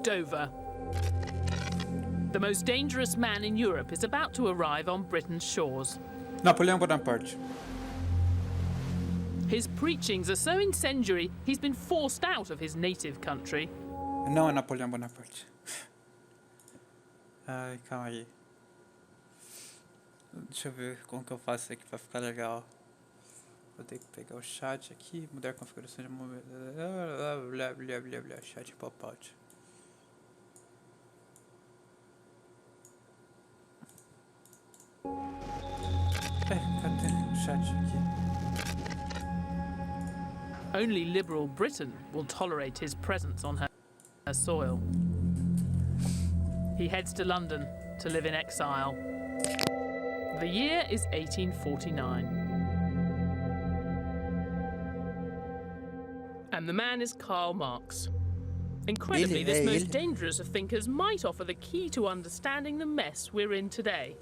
Dover. The most dangerous man in Europe is about to arrive on Britain's shores. Napoleão Bonaparte. His preachings are so incendiary, he's been forced out of his native country. Não é Napoleão Bonaparte. Ai, calma aí. Deixa eu ver como que eu faço isso aqui pra ficar legal. Vou ter que pegar o chat aqui, mudar a configuração de momento. Chat em pop-out. Cadê o chat aqui? Only liberal Britain will tolerate his presence on her soil. He heads to London to live in exile. The year is 1849. And the man is Karl Marx. Incredibly, this most dangerous of thinkers might offer the key to understanding the mess we're in today.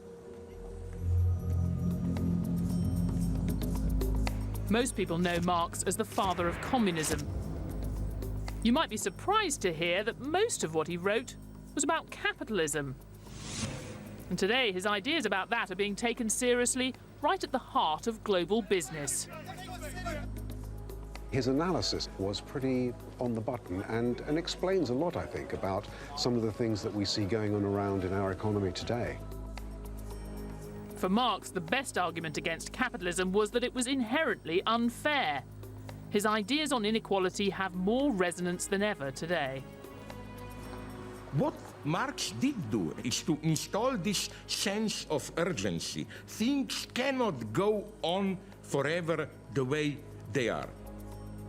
Most people know Marx as the father of communism. You might be surprised to hear that most of what he wrote was about capitalism. And today, his ideas about that are being taken seriously right at the heart of global business. His analysis was pretty on the button and explains a lot, I think, about some of the things that we see going on around in our economy today. For Marx, the best argument against capitalism was that it was inherently unfair. His ideas on inequality have more resonance than ever today. What Marx did do is to install this sense of urgency. Things cannot go on forever the way they are.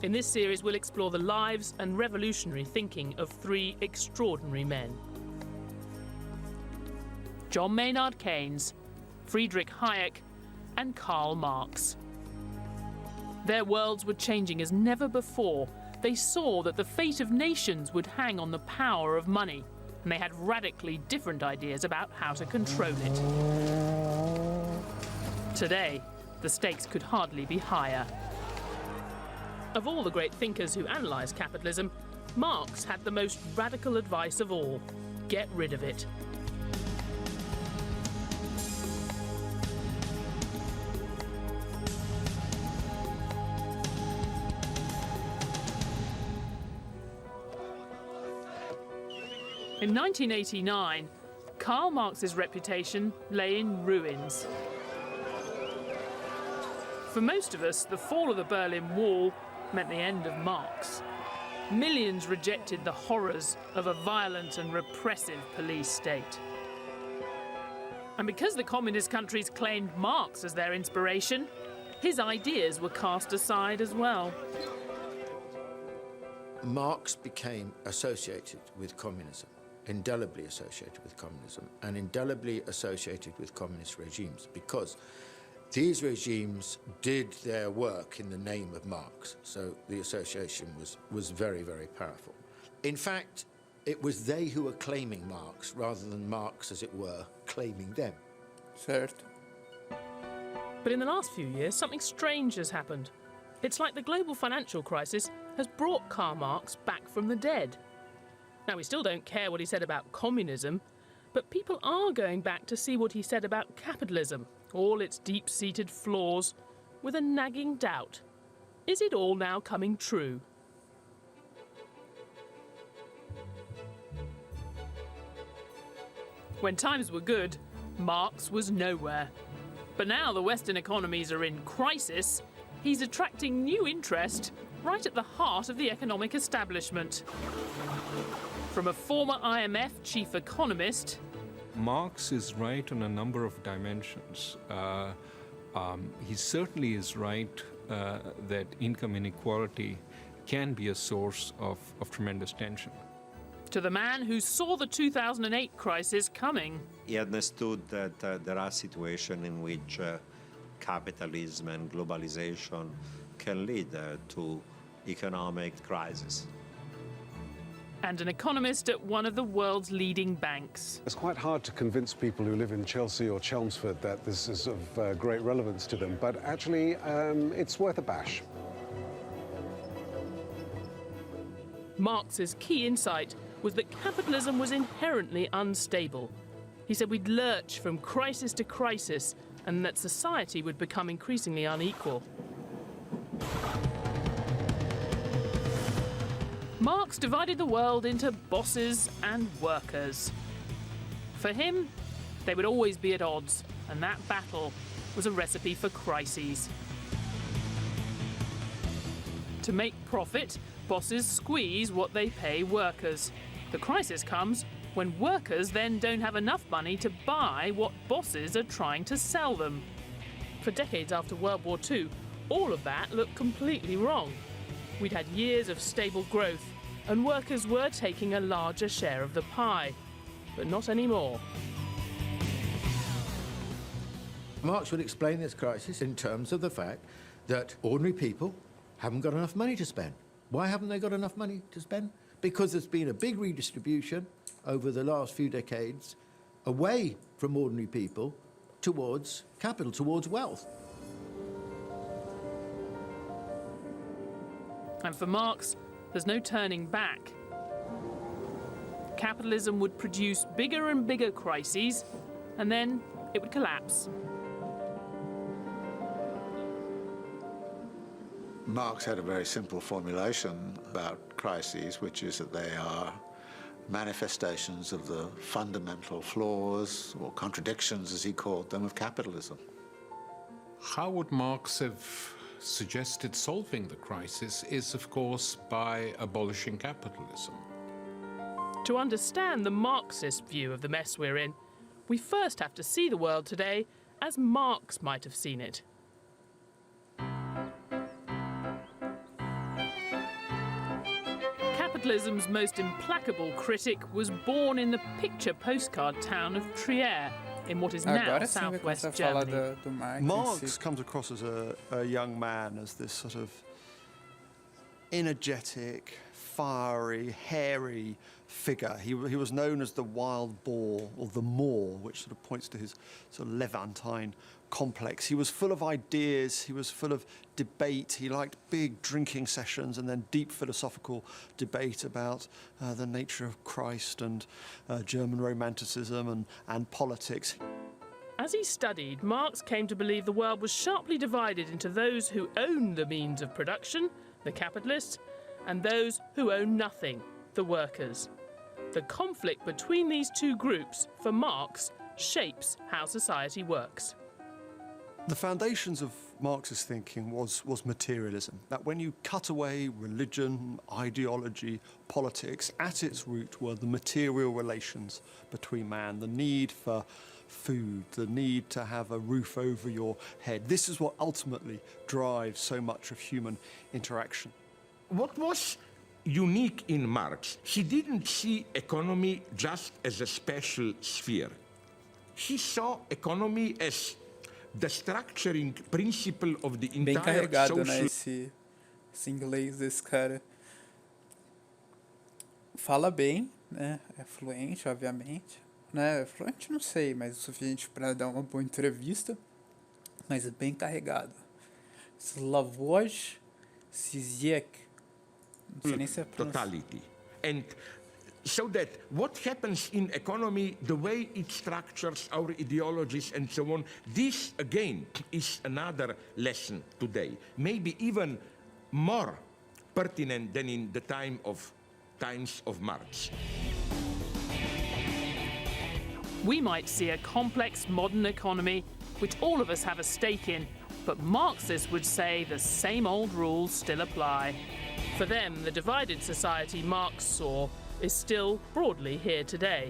In this series, we'll explore the lives and revolutionary thinking of three extraordinary men. John Maynard Keynes, Friedrich Hayek, and Karl Marx. Their worlds were changing as never before. They saw that the fate of nations would hang on the power of money, and they had radically different ideas about how to control it. Today, the stakes could hardly be higher. Of all the great thinkers who analysed capitalism, Marx had the most radical advice of all: get rid of it. In 1989, Karl Marx's reputation lay in ruins. For most of us, the fall of the Berlin Wall meant the end of Marx. Millions rejected the horrors of a violent and repressive police state. And because the communist countries claimed Marx as their inspiration, his ideas were cast aside as well. Marx became associated with communism, indelibly associated with communism, and indelibly associated with communist regimes, because these regimes did their work in the name of Marx, so the association was very, very powerful. In fact, it was they who were claiming Marx, rather than Marx, as it were, claiming them. Certo. But in the last few years, something strange has happened. It's like the global financial crisis has brought Karl Marx back from the dead. Now, we still don't care what he said about communism, but people are going back to see what he said about capitalism, all its deep-seated flaws, with a nagging doubt. Is it all now coming true? When times were good, Marx was nowhere. But now the Western economies are in crisis, he's attracting new interest right at the heart of the economic establishment. From a former IMF chief economist, Marx is right on a number of dimensions. He certainly is right that income inequality can be a source of tremendous tension. to the man who saw the 2008 crisis coming. He understood that there are situations in which capitalism and globalization can lead to economic crisis. And an economist at one of the world's leading banks. It's quite hard to convince people who live in Chelsea or Chelmsford that this is of great relevance to them, but actually it's worth a bash. Marx's key insight was that capitalism was inherently unstable. He said we'd lurch from crisis to crisis and that society would become increasingly unequal. Marx divided the world into bosses and workers. For him, they would always be at odds, and that battle was a recipe for crises. To make profit, bosses squeeze what they pay workers. The crisis comes when workers then don't have enough money to buy what bosses are trying to sell them. For decades after World War II, all of that looked completely wrong. We'd had years of stable growth, and workers were taking a larger share of the pie. But not anymore. Marx would explain this crisis in terms of the fact that ordinary people haven't got enough money to spend. Why haven't they got enough money to spend? Because there's been a big redistribution over the last few decades away from ordinary people towards capital, towards wealth. And for Marx, there's no turning back. Capitalism would produce bigger and bigger crises, and then it would collapse. Marx had a very simple formulation about crises, which is that they are manifestations of the fundamental flaws, or contradictions, as he called them, of capitalism. How would Marx have suggested solving the crisis is, of course, by abolishing capitalism. To understand the Marxist view of the mess we're in, we first have to see the world today as Marx might have seen it. Capitalism's most implacable critic was born in the picture postcard town of Trier, in what is now southwest Germany. Marx comes across as a young man, as this sort of energetic, fiery, hairy figure. He was known as the wild boar, or the Moor, which sort of points to his sort of Levantine complex. He was full of ideas, he was full of debate, he liked big drinking sessions and then deep philosophical debate about the nature of Christ and German Romanticism and politics. As he studied, Marx came to believe the world was sharply divided into those who own the means of production, the capitalists, and those who own nothing, the workers. The conflict between these two groups, for Marx, shapes how society works. The foundations of Marx's thinking was materialism, that when you cut away religion, ideology, politics, at its root were the material relations between man, the need for food, the need to have a roof over your head. This is what ultimately drives so much of human interaction. What was unique in Marx, he didn't see economy just as a special sphere. He saw economy as the structuring principle of the entire bem carregado, social... né, esse inglês desse cara. Fala bem, né, é fluente, obviamente, né, fluente não sei, mas o suficiente para dar uma boa entrevista, mas é bem carregado. Slavoj Zizek, não sei nem se é totality. And so that what happens in economy, the way it structures our ideologies and so on, this again is another lesson today, maybe even more pertinent than in the times of Marx. We might see a complex modern economy which all of us have a stake in, but Marxists would say the same old rules still apply. For them, the divided society Marx saw is still broadly here today.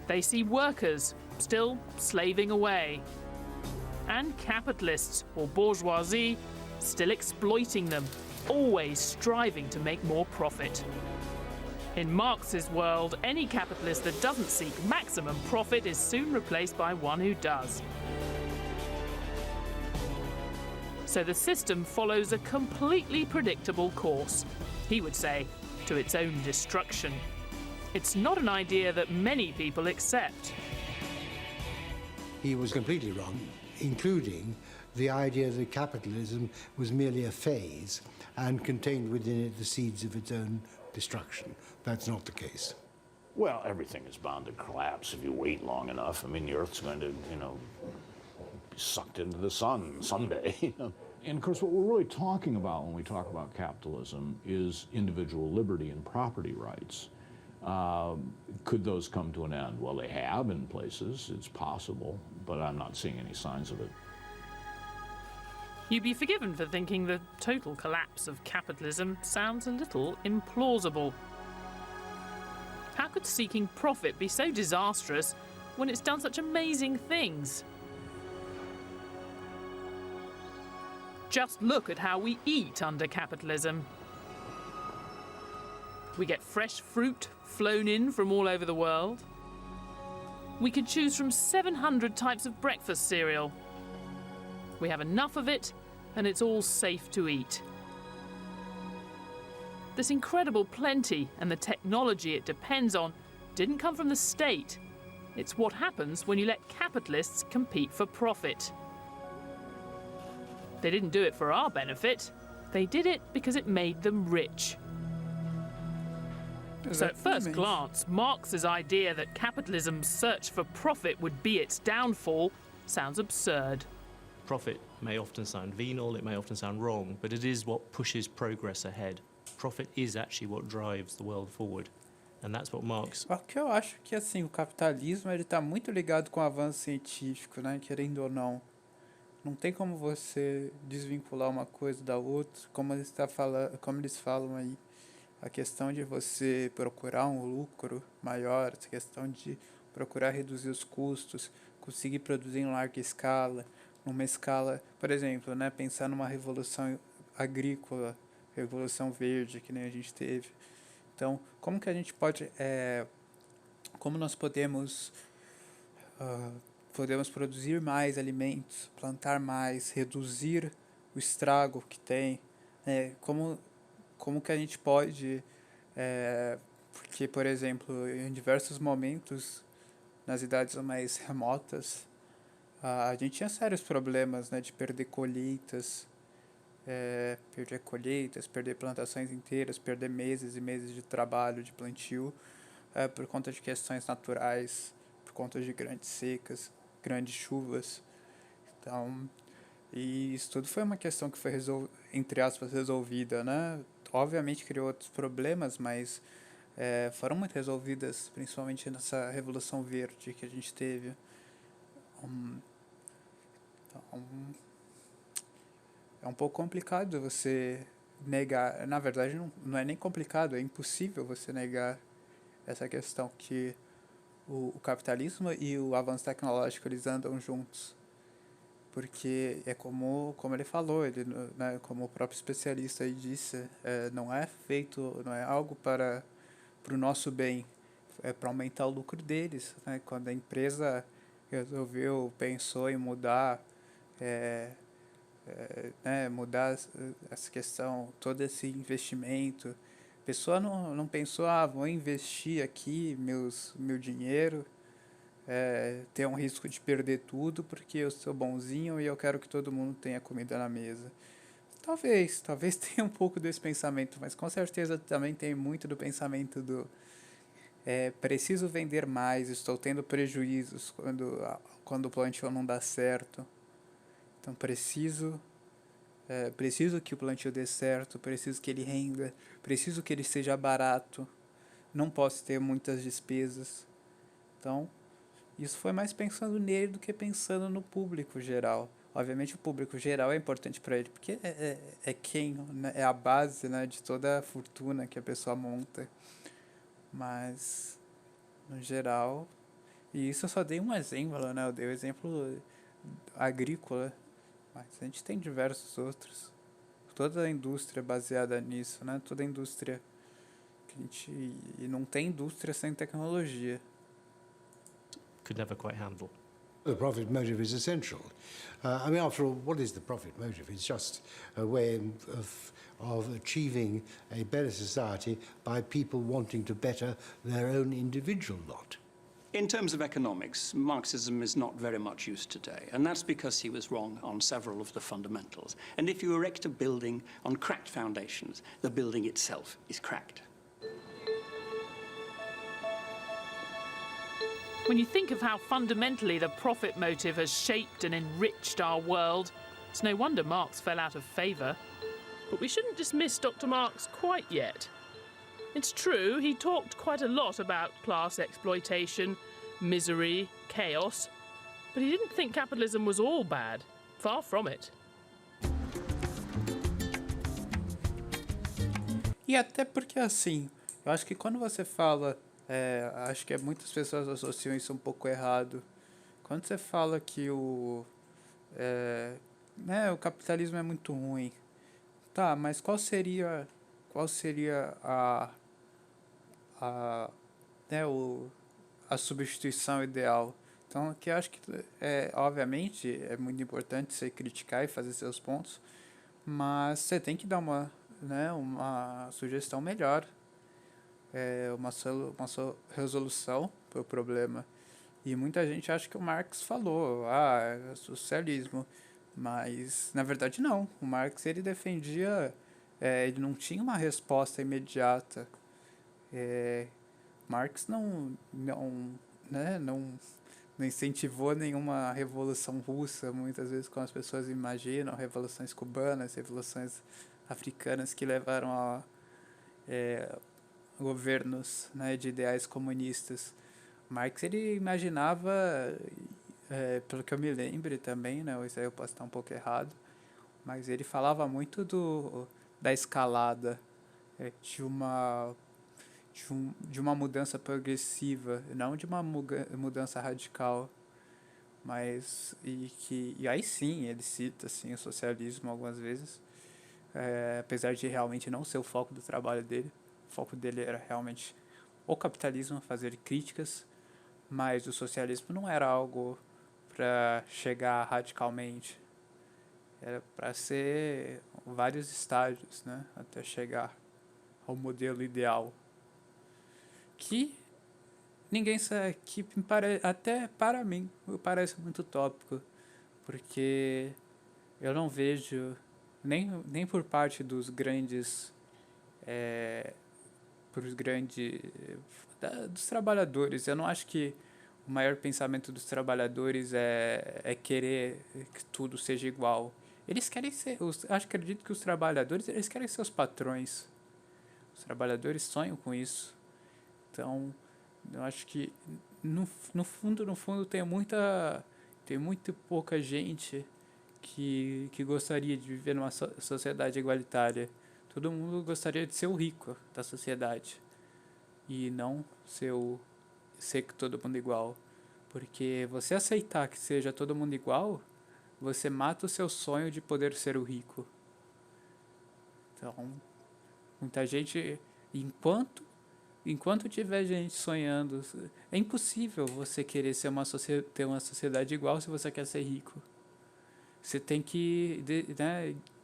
They see workers still slaving away, and capitalists or bourgeoisie still exploiting them, always striving to make more profit. In Marx's world, any capitalist that doesn't seek maximum profit is soon replaced by one who does. So the system follows a completely predictable course, he would say, to its own destruction. It's not an idea that many people accept. He was completely wrong, including the idea that capitalism was merely a phase and contained within it the seeds of its own destruction. That's not the case. Well, everything is bound to collapse if you wait long enough. I mean, the Earth's going to, be sucked into the sun someday. And of course, what we're really talking about when we talk about capitalism is individual liberty and property rights. Could those come to an end? Well, they have in places. It's possible, but I'm not seeing any signs of it. You'd be forgiven for thinking the total collapse of capitalism sounds a little implausible. How could seeking profit be so disastrous when it's done such amazing things? Just look at how we eat under capitalism. We get fresh fruit flown in from all over the world. We can choose from 700 types of breakfast cereal. We have enough of it, and it's all safe to eat. This incredible plenty and the technology it depends on didn't come from the state. It's what happens when you let capitalists compete for profit. They didn't do it for our benefit. They did it because it made them rich. So at first glance, Marx's idea that capitalism's search for profit would be its downfall sounds absurd. Profit may often sound venal, it may often sound wrong, but it is what pushes progress ahead. Profit is actually what drives the world forward. And that's what Marx... Porque eu acho que assim, o capitalismo ele está muito ligado com o avanço científico, né? Querendo ou não. Não tem como você desvincular uma coisa da outra, como eles falam aí. A questão de você procurar um lucro maior, a questão de procurar reduzir os custos, conseguir produzir em larga escala, numa escala, por exemplo, né, pensar numa revolução agrícola, revolução verde, que nem a gente teve. Então, como que a gente pode, como nós podemos produzir mais alimentos, plantar mais, reduzir o estrago que tem, como que a gente pode, porque, por exemplo, em diversos momentos, nas idades mais remotas, a gente tinha sérios problemas, né, de perder colheitas, perder plantações inteiras, perder meses e meses de trabalho, de plantio, por conta de questões naturais, por conta de grandes secas, grandes chuvas. Então, e isso tudo foi uma questão que foi, entre aspas, resolvida, né? Obviamente criou outros problemas, mas foram muito resolvidas, principalmente nessa Revolução Verde que a gente teve. Então, é um pouco complicado você negar, na verdade não é nem complicado, é impossível você negar essa questão que o capitalismo e o avanço tecnológico eles andam juntos. Porque é como ele falou, ele, né, como o próprio especialista aí disse, não é algo para o nosso bem, é para aumentar o lucro deles, né? Quando a empresa pensou em mudar, mudar essa questão, todo esse investimento, a pessoa não pensou, vou investir aqui meu dinheiro, ter um risco de perder tudo porque eu sou bonzinho e eu quero que todo mundo tenha comida na mesa. Talvez tenha um pouco desse pensamento, mas com certeza também tem muito do pensamento do preciso vender mais, estou tendo prejuízos quando o plantio não dá certo. Então preciso que o plantio dê certo, preciso que ele renda, preciso que ele seja barato, não posso ter muitas despesas. Então, isso foi mais pensando nele do que pensando no público geral. Obviamente o público geral é importante para ele, porque é a base, né, de toda a fortuna que a pessoa monta. Mas, no geral, e isso eu só dei um exemplo, né? Eu dei o exemplo agrícola, mas a gente tem diversos outros. Toda a indústria é baseada nisso, né? Toda a indústria e não tem indústria sem tecnologia. Could never quite handle. The profit motive is essential. After all, what is the profit motive? It's just a way of achieving a better society by people wanting to better their own individual lot. In terms of economics, Marxism is not very much used today, and that's because he was wrong on several of the fundamentals. And if you erect a building on cracked foundations, the building itself is cracked. When you think of how fundamentally the profit motive has shaped and enriched our world, it's no wonder Marx fell out of favour. But we shouldn't dismiss Dr. Marx quite yet. It's true, he talked quite a lot about class exploitation, misery, chaos, but he didn't think capitalism was all bad. Far from it. E até porque, assim, eu acho que quando você fala, acho que muitas pessoas associam isso um pouco errado. Quando você fala que o capitalismo é muito ruim, tá, mas qual seria a substituição ideal? Então, aqui eu acho que, obviamente, é muito importante você criticar e fazer seus pontos, mas você tem que dar uma sugestão melhor, uma resolução para o problema. E muita gente acha que o Marx falou, é socialismo, mas na verdade não. O Marx, ele defendia, ele não tinha uma resposta imediata. Marx não incentivou nenhuma revolução russa, muitas vezes como as pessoas imaginam, revoluções cubanas, revoluções africanas que levaram a governos, de ideais comunistas. Marx, ele imaginava, pelo que eu me lembro também, isso aí eu posso estar um pouco errado, mas ele falava muito da escalada, de uma mudança progressiva, não de uma mudança radical. Mas, e aí sim, ele cita assim, o socialismo algumas vezes, apesar de realmente não ser o foco do trabalho dele. O foco dele era realmente o capitalismo, fazer críticas, mas o socialismo não era algo para chegar radicalmente. Era para ser vários estágios, até chegar ao modelo ideal. Que ninguém sabe, até para mim parece muito utópico, porque eu não vejo nem por parte dos grandes dos trabalhadores. Eu não acho que o maior pensamento dos trabalhadores é querer que tudo seja igual. Eles querem ser, acredito que os trabalhadores, eles querem ser os patrões. Os trabalhadores sonham com isso. Então, eu acho que no fundo tem muito pouca gente que gostaria de viver numa sociedade igualitária. Todo mundo gostaria de ser o rico da sociedade e não ser que todo mundo igual. Porque você aceitar que seja todo mundo igual, você mata o seu sonho de poder ser o rico. Então, muita gente, enquanto tiver gente sonhando, é impossível você querer ter uma sociedade igual se você quer ser rico. Você tem que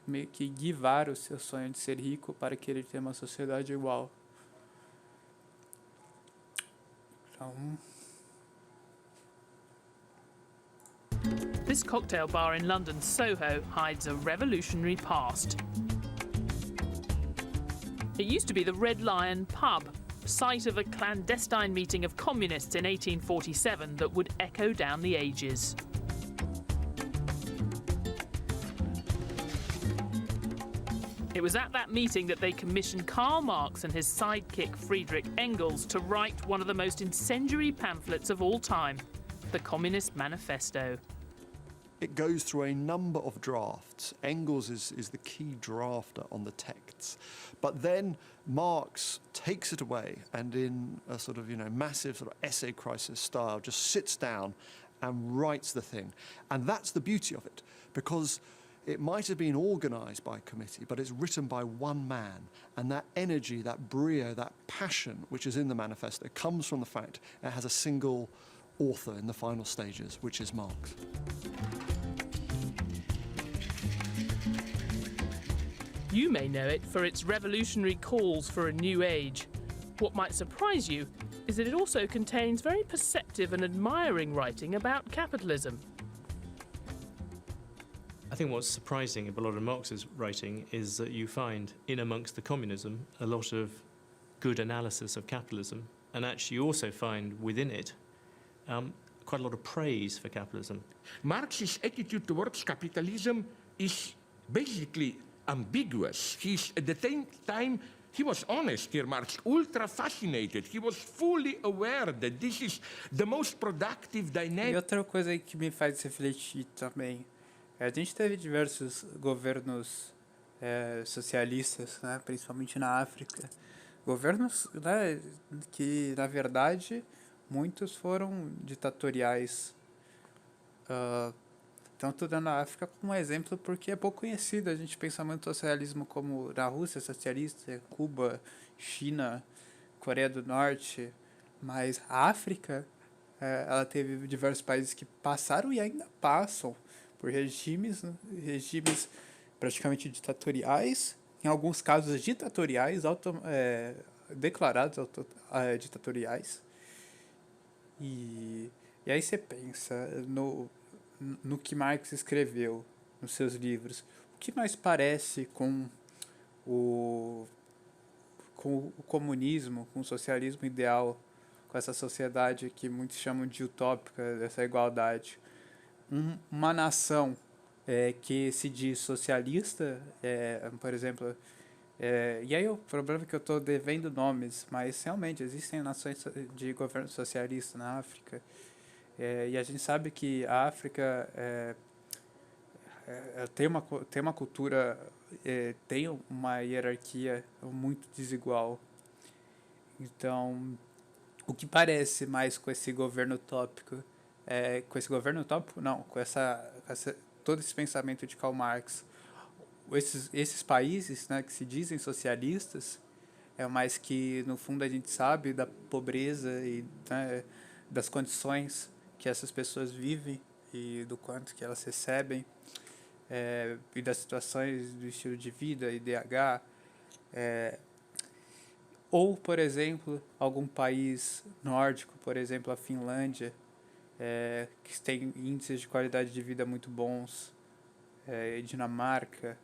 meio que guiar o seu sonho de ser rico para querer ter uma sociedade igual. Então... This cocktail bar in London's Soho hides a revolutionary past. It used to be the Red Lion pub, site of a clandestine meeting of communists in 1847 that would echo down the ages. It was at that meeting that they commissioned Karl Marx and his sidekick Friedrich Engels to write one of the most incendiary pamphlets of all time, the Communist Manifesto. It goes through a number of drafts. Engels is the key drafter on the texts. But then Marx takes it away and in a sort of, massive sort of essay crisis style just sits down and writes the thing. And that's the beauty of it, because it might have been organised by a committee, but it's written by one man. And that energy, that brio, that passion which is in the manifesto comes from the fact it has a single author in the final stages, which is Marx. You may know it for its revolutionary calls for a new age. What might surprise you is that it also contains very perceptive and admiring writing about capitalism. I think what's surprising about a lot of Marx's writing is that you find in amongst the communism a lot of good analysis of capitalism, and actually you also find within it quite a lot of praise for capitalism. Marx's attitude towards capitalism is basically ambiguous. At the same time, he was honest here, Marx, ultra fascinated. He was fully aware that this is the most productive dynamic. E outra coisa aí que me faz refletir também, a gente teve diversos governos socialistas, né, principalmente na África. Governos, né, que, na verdade, muitos foram ditatoriais. Tanto dando a África como um exemplo, porque é pouco conhecido. A gente pensa muito no socialismo como na Rússia socialista, Cuba, China, Coreia do Norte, mas a África, ela teve diversos países que passaram e ainda passam por regimes praticamente ditatoriais, em alguns casos ditatoriais, declarados ditatoriais. E aí você pensa no que Marx escreveu nos seus livros, o que mais parece com o comunismo, com o socialismo ideal, com essa sociedade que muitos chamam de utópica, dessa igualdade. Uma nação que se diz socialista, por exemplo, e aí o problema é que eu estou devendo nomes, mas realmente existem nações de governo socialista na África, e a gente sabe que a África tem uma cultura, tem uma hierarquia muito desigual. Então, o que parece mais com esse governo utópico, todo esse pensamento de Karl Marx, esses países, né, que se dizem socialistas, mas que no fundo a gente sabe da pobreza e, né, das condições que essas pessoas vivem e do quanto que elas recebem, e das situações do estilo de vida, IDH, ou, por exemplo, algum país nórdico, por exemplo, a Finlândia, que tem índices de qualidade de vida muito bons, Dinamarca,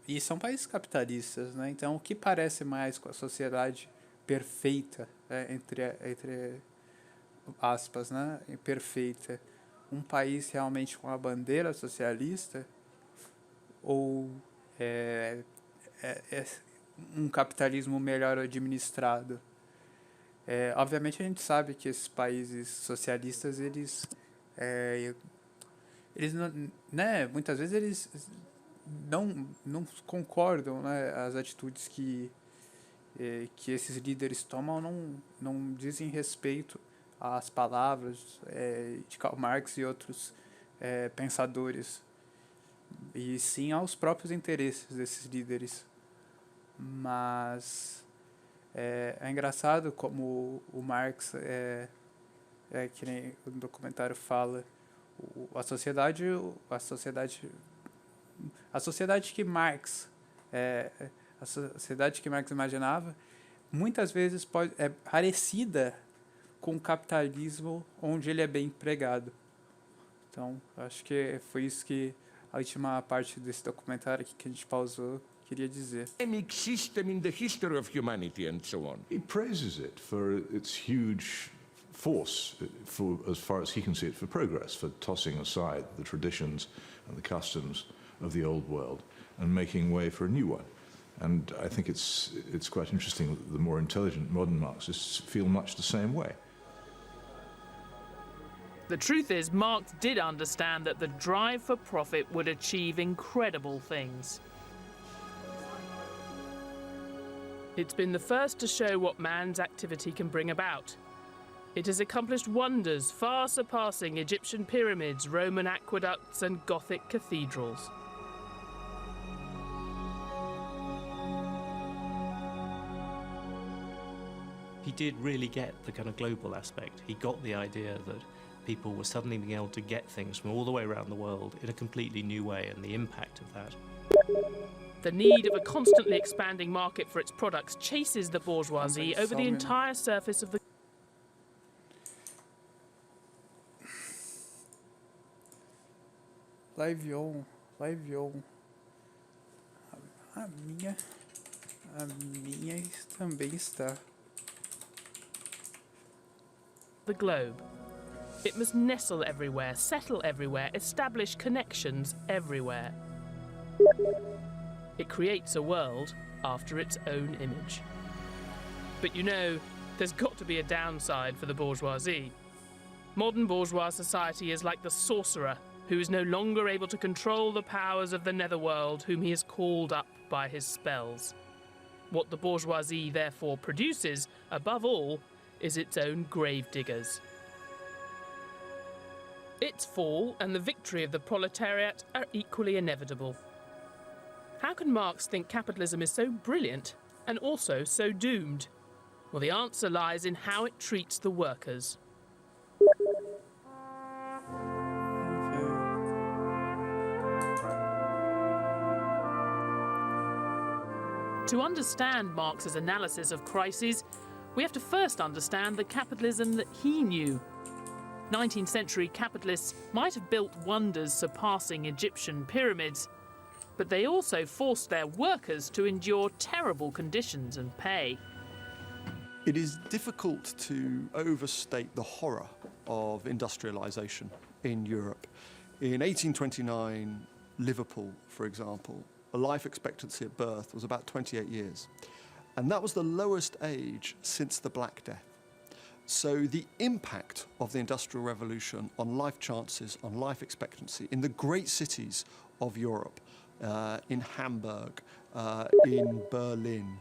e são países capitalistas, né? Então, o que parece mais com a sociedade perfeita, entre aspas, né? Perfeita, um país realmente com a bandeira socialista, ou um capitalismo melhor administrado? Obviamente a gente sabe que esses países socialistas, eles não, né, muitas vezes eles não concordam, né, as atitudes que esses líderes tomam não dizem respeito às palavras de Karl Marx e outros pensadores, e sim aos próprios interesses desses líderes. Mas é engraçado como o Marx, que nem o documentário fala, a sociedade que Marx imaginava muitas vezes é parecida com o capitalismo onde ele é bem empregado. Então, acho que foi isso que a última parte desse documentário aqui que a gente pausou queria dizer. Dynamic system in the history of humanity and so on. He praises it for its huge force, as far as he can see it, for progress, for tossing aside the traditions and the customs of the old world and making way for a new one. And I think it's quite interesting that the more intelligent modern Marxists feel much the same way. The truth is, Marx did understand that the drive for profit would achieve incredible things. It's been the first to show what man's activity can bring about. It has accomplished wonders far surpassing Egyptian pyramids, Roman aqueducts, and Gothic cathedrals. He did really get the kind of global aspect. He got the idea that people were suddenly being able to get things from all the way around the world in a completely new way, and the impact of that. The need of a constantly expanding market for its products chases the bourgeoisie over the entire surface of the... Live on. A minha também está. the globe. It must nestle everywhere, settle everywhere, establish connections everywhere. It creates a world after its own image. But you know, there's got to be a downside for the bourgeoisie. Modern bourgeois society is like the sorcerer who is no longer able to control the powers of the netherworld whom he has called up by his spells. What the bourgeoisie therefore produces, above all, is its own gravediggers. Its fall and the victory of the proletariat are equally inevitable. How can Marx think capitalism is so brilliant and also so doomed? Well, the answer lies in how it treats the workers. To understand Marx's analysis of crises, we have to first understand the capitalism that he knew. 19th century capitalists might have built wonders surpassing Egyptian pyramids, but they also forced their workers to endure terrible conditions and pay. It is difficult to overstate the horror of industrialisation in Europe. In 1829, Liverpool, for example, the life expectancy at birth was about 28 years. And that was the lowest age since the Black Death. So the impact of the Industrial Revolution on life chances, on life expectancy in the great cities of Europe, in Hamburg, in Berlin,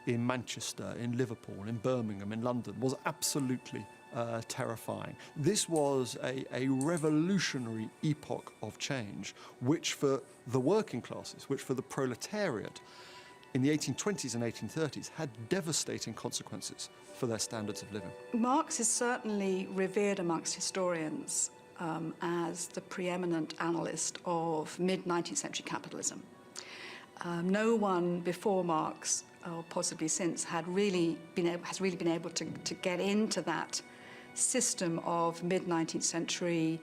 in Manchester, in Liverpool, in Birmingham, in London, was absolutely terrifying. This was a revolutionary epoch of change, which for the working classes, which for the proletariat, in the 1820s and 1830s had devastating consequences for their standards of living. Marx is certainly revered amongst historians as the preeminent analyst of mid-19th century capitalism. No one before Marx, or possibly since, has really been able to get into that system of mid-19th century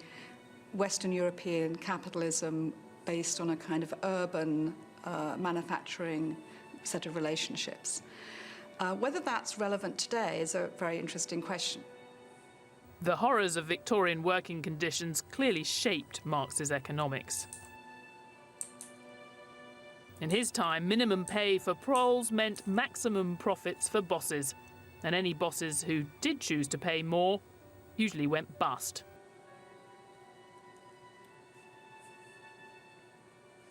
Western European capitalism based on a kind of urban manufacturing set of relationships. Whether that's relevant today is a very interesting question. The horrors of Victorian working conditions clearly shaped Marx's economics. In his time, minimum pay for proles meant maximum profits for bosses, and any bosses who did choose to pay more usually went bust.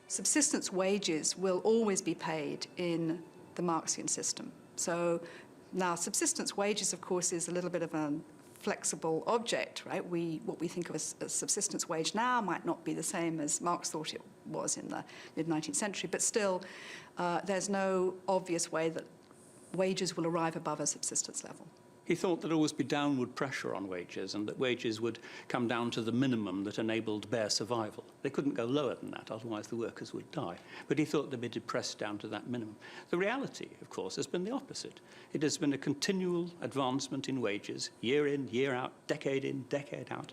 Subsistence wages will always be paid in the Marxian system. So now subsistence wages, of course, is a little bit of a flexible object, right? What we think of as a subsistence wage now might not be the same as Marx thought it was in the mid-19th century, but still there's no obvious way that wages will arrive above a subsistence level. He thought there'd always be downward pressure on wages and that wages would come down to the minimum that enabled bare survival. They couldn't go lower than that, otherwise the workers would die. But he thought they'd be depressed down to that minimum. The reality, of course, has been the opposite. It has been a continual advancement in wages, year in, year out, decade in, decade out.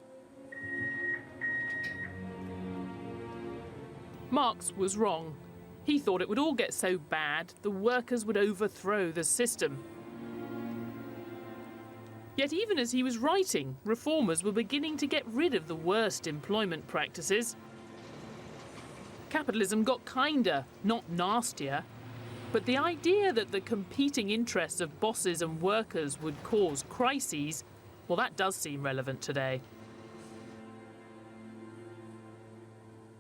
Marx was wrong. He thought it would all get so bad the workers would overthrow the system. Yet even as he was writing, reformers were beginning to get rid of the worst employment practices. Capitalism got kinder, not nastier. But the idea that the competing interests of bosses and workers would cause crises, well, that does seem relevant today.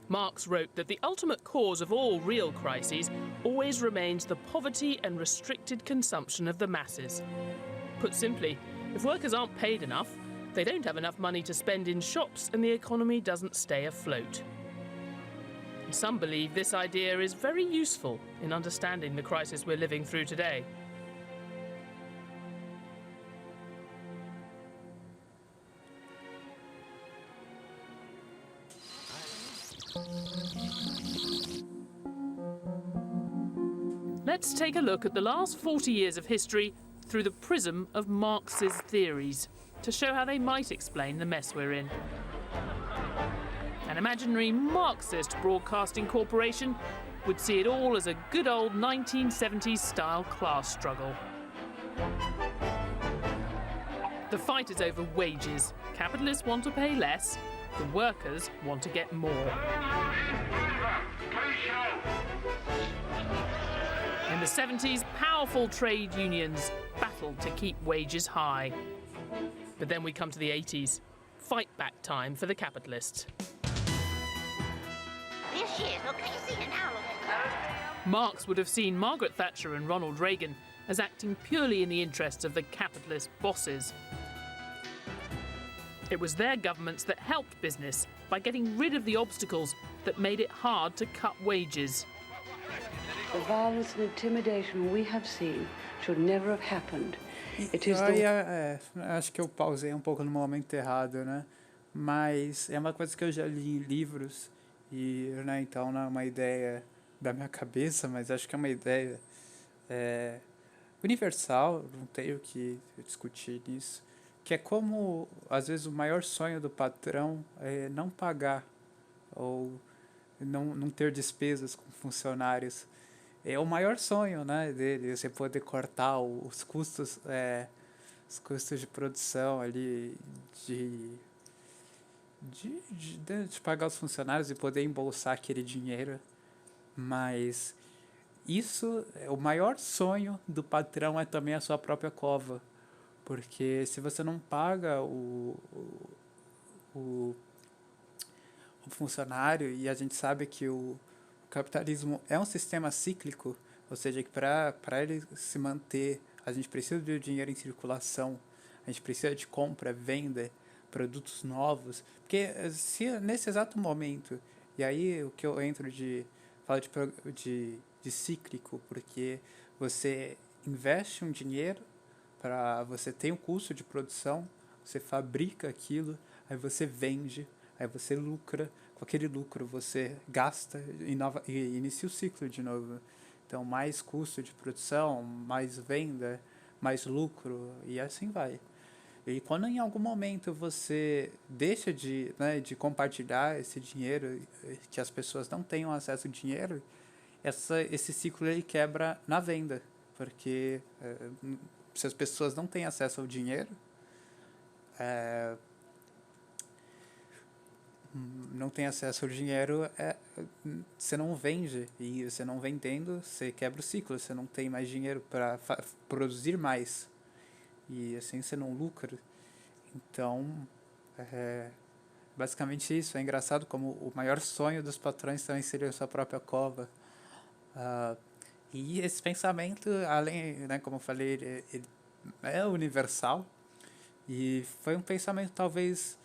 Marx wrote that the ultimate cause of all real crises always remains the poverty and restricted consumption of the masses. Put simply, if workers aren't paid enough, they don't have enough money to spend in shops and the economy doesn't stay afloat. And some believe this idea is very useful in understanding the crisis we're living through today. Let's take a look at the last 40 years of history through the prism of Marx's theories, to show how they might explain the mess we're in. An imaginary Marxist broadcasting corporation would see it all as a good old 1970s style class struggle. The fight is over wages. Capitalists want to pay less, the workers want to get more. In the 70s, powerful trade unions battled to keep wages high. But then we come to the 80s. Fight back time for the capitalists. Marx would have seen Margaret Thatcher and Ronald Reagan as acting purely in the interests of the capitalist bosses. It was their governments that helped business by getting rid of the obstacles that made it hard to cut wages. The violence and intimidation we have seen should never have happened. It is acho que eu pausei um pouco no momento errado, né? Mas é uma coisa que eu já li em livros e, né, então não é uma ideia da minha cabeça, mas acho que é uma ideia universal, não tenho que discutir nisso, que é como, às vezes, o maior sonho do patrão é não pagar ou não ter despesas com funcionários. É o maior sonho, né, dele, você poder cortar os custos de produção ali, de pagar os funcionários e poder embolsar aquele dinheiro. Mas isso, o maior sonho do patrão é também a sua própria cova. Porque se você não paga o funcionário, e a gente sabe que o capitalismo é um sistema cíclico, ou seja, que para ele se manter, a gente precisa de dinheiro em circulação, a gente precisa de compra, venda, produtos novos. Porque se nesse exato momento, e aí o que eu entro falo de cíclico, porque você investe um dinheiro, você tem um custo de produção, você fabrica aquilo, aí você vende, aí você lucra, com aquele lucro você gasta e inicia o ciclo de novo. Então, mais custo de produção, mais venda, mais lucro, e assim vai. E quando em algum momento você deixa de compartilhar esse dinheiro, que as pessoas não tenham acesso ao dinheiro, esse ciclo ele quebra na venda, porque se as pessoas não têm acesso ao dinheiro, você não vende, e você não vendendo, você quebra o ciclo, você não tem mais dinheiro para produzir mais, e assim você não lucra. Então, basicamente isso. É engraçado como o maior sonho dos patrões também seria a sua própria cova. E esse pensamento, além, né, como eu falei, ele é universal, e foi um pensamento talvez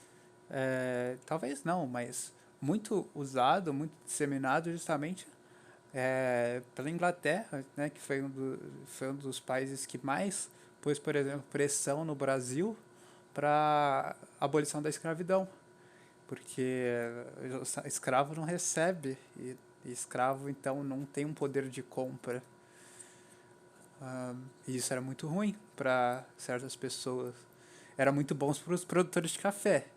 não, mas muito usado, muito disseminado justamente pela Inglaterra, né, que foi um dos países que mais pôs, por exemplo, pressão no Brasil para a abolição da escravidão, porque o escravo não recebe, e escravo então não tem um poder de compra. E isso era muito ruim para certas pessoas. Era muito bom para os produtores de café,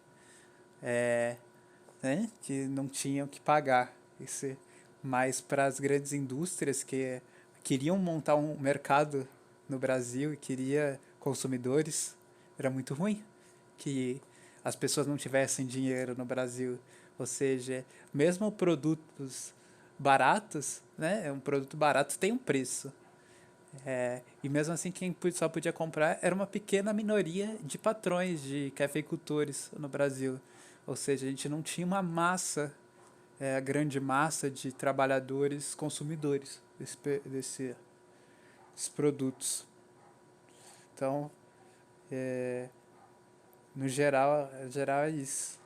né, que não tinham que pagar. Mas para as grandes indústrias que queriam montar um mercado no Brasil e queria consumidores, era muito ruim que as pessoas não tivessem dinheiro no Brasil. Ou seja, mesmo produtos baratos, né, um produto barato tem um preço. E mesmo assim quem só podia comprar era uma pequena minoria de patrões, de cafeicultores no Brasil. Ou seja, a gente não tinha uma massa, a grande massa de trabalhadores consumidores desses produtos. Então, no geral é isso.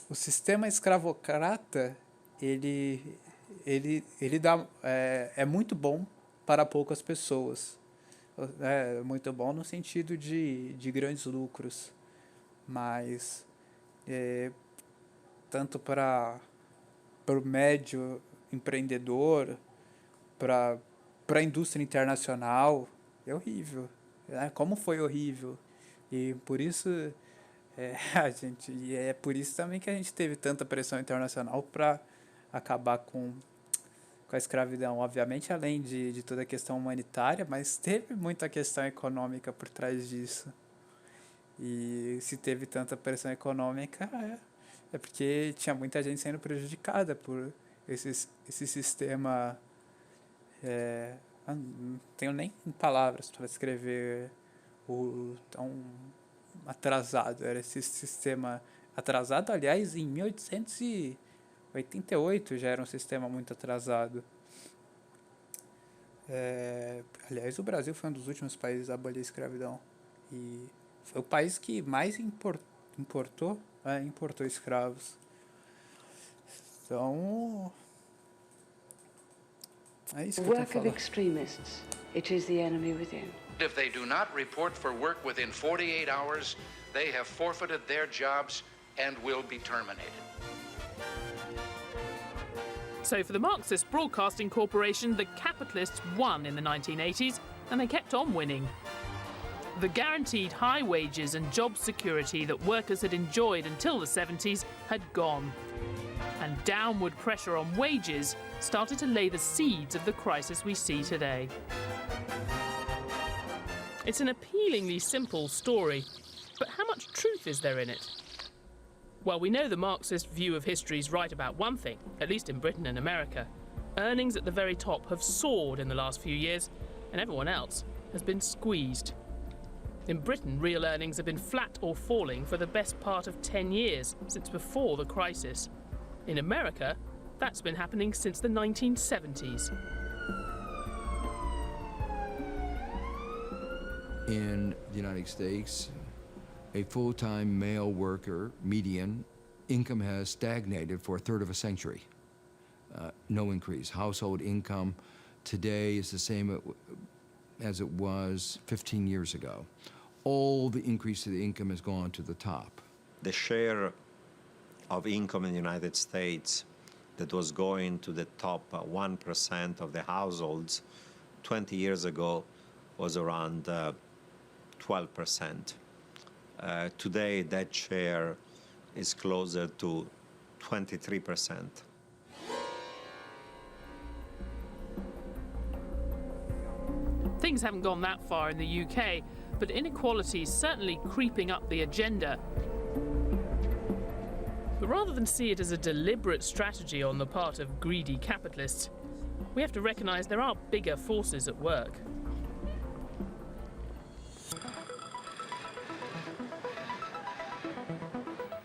O sistema escravocrata ele é muito bom para poucas pessoas. É muito bom no sentido de grandes lucros, mas tanto para o médio empreendedor, para a indústria internacional, é horrível. Como foi horrível. E por isso é por isso também que a gente teve tanta pressão internacional para acabar com a escravidão. Obviamente, além de toda a questão humanitária, mas teve muita questão econômica por trás disso. E se teve tanta pressão econômica, é porque tinha muita gente sendo prejudicada por esse sistema. Não tenho nem palavras para descrever o tão atrasado. Era esse sistema atrasado, aliás, em 1888 já era um sistema muito atrasado. Aliás, o Brasil foi um dos últimos países a abolir a escravidão. E foi o país que mais importou escravos. Então, é isso que eu tô Work of extremists. It is the enemy within. If they do not report for work within 48 hours, they have forfeited their jobs and will be terminated. So for the Marxist Broadcasting Corporation, the capitalists won in the 1980s, and they kept on winning. The guaranteed high wages and job security that workers had enjoyed until the 70s had gone. And downward pressure on wages started to lay the seeds of the crisis we see today. It's an appealingly simple story, but how much truth is there in it? Well, we know the Marxist view of history is right about one thing, at least in Britain and America. Earnings at the very top have soared in the last few years, and everyone else has been squeezed. In Britain, real earnings have been flat or falling for the best part of 10 years, since before the crisis. In America, that's been happening since the 1970s. In the United States, a full-time male worker, median, income has stagnated for a third of a century. No increase. Household income today is the same as it was 15 years ago. All the increase of the income has gone to the top. The share of income in the United States that was going to the top 1% of the households 20 years ago was around 12%. Today, that share is closer to 23%. Things haven't gone that far in the UK, but inequality is certainly creeping up the agenda. But rather than see it as a deliberate strategy on the part of greedy capitalists, we have to recognise there are bigger forces at work.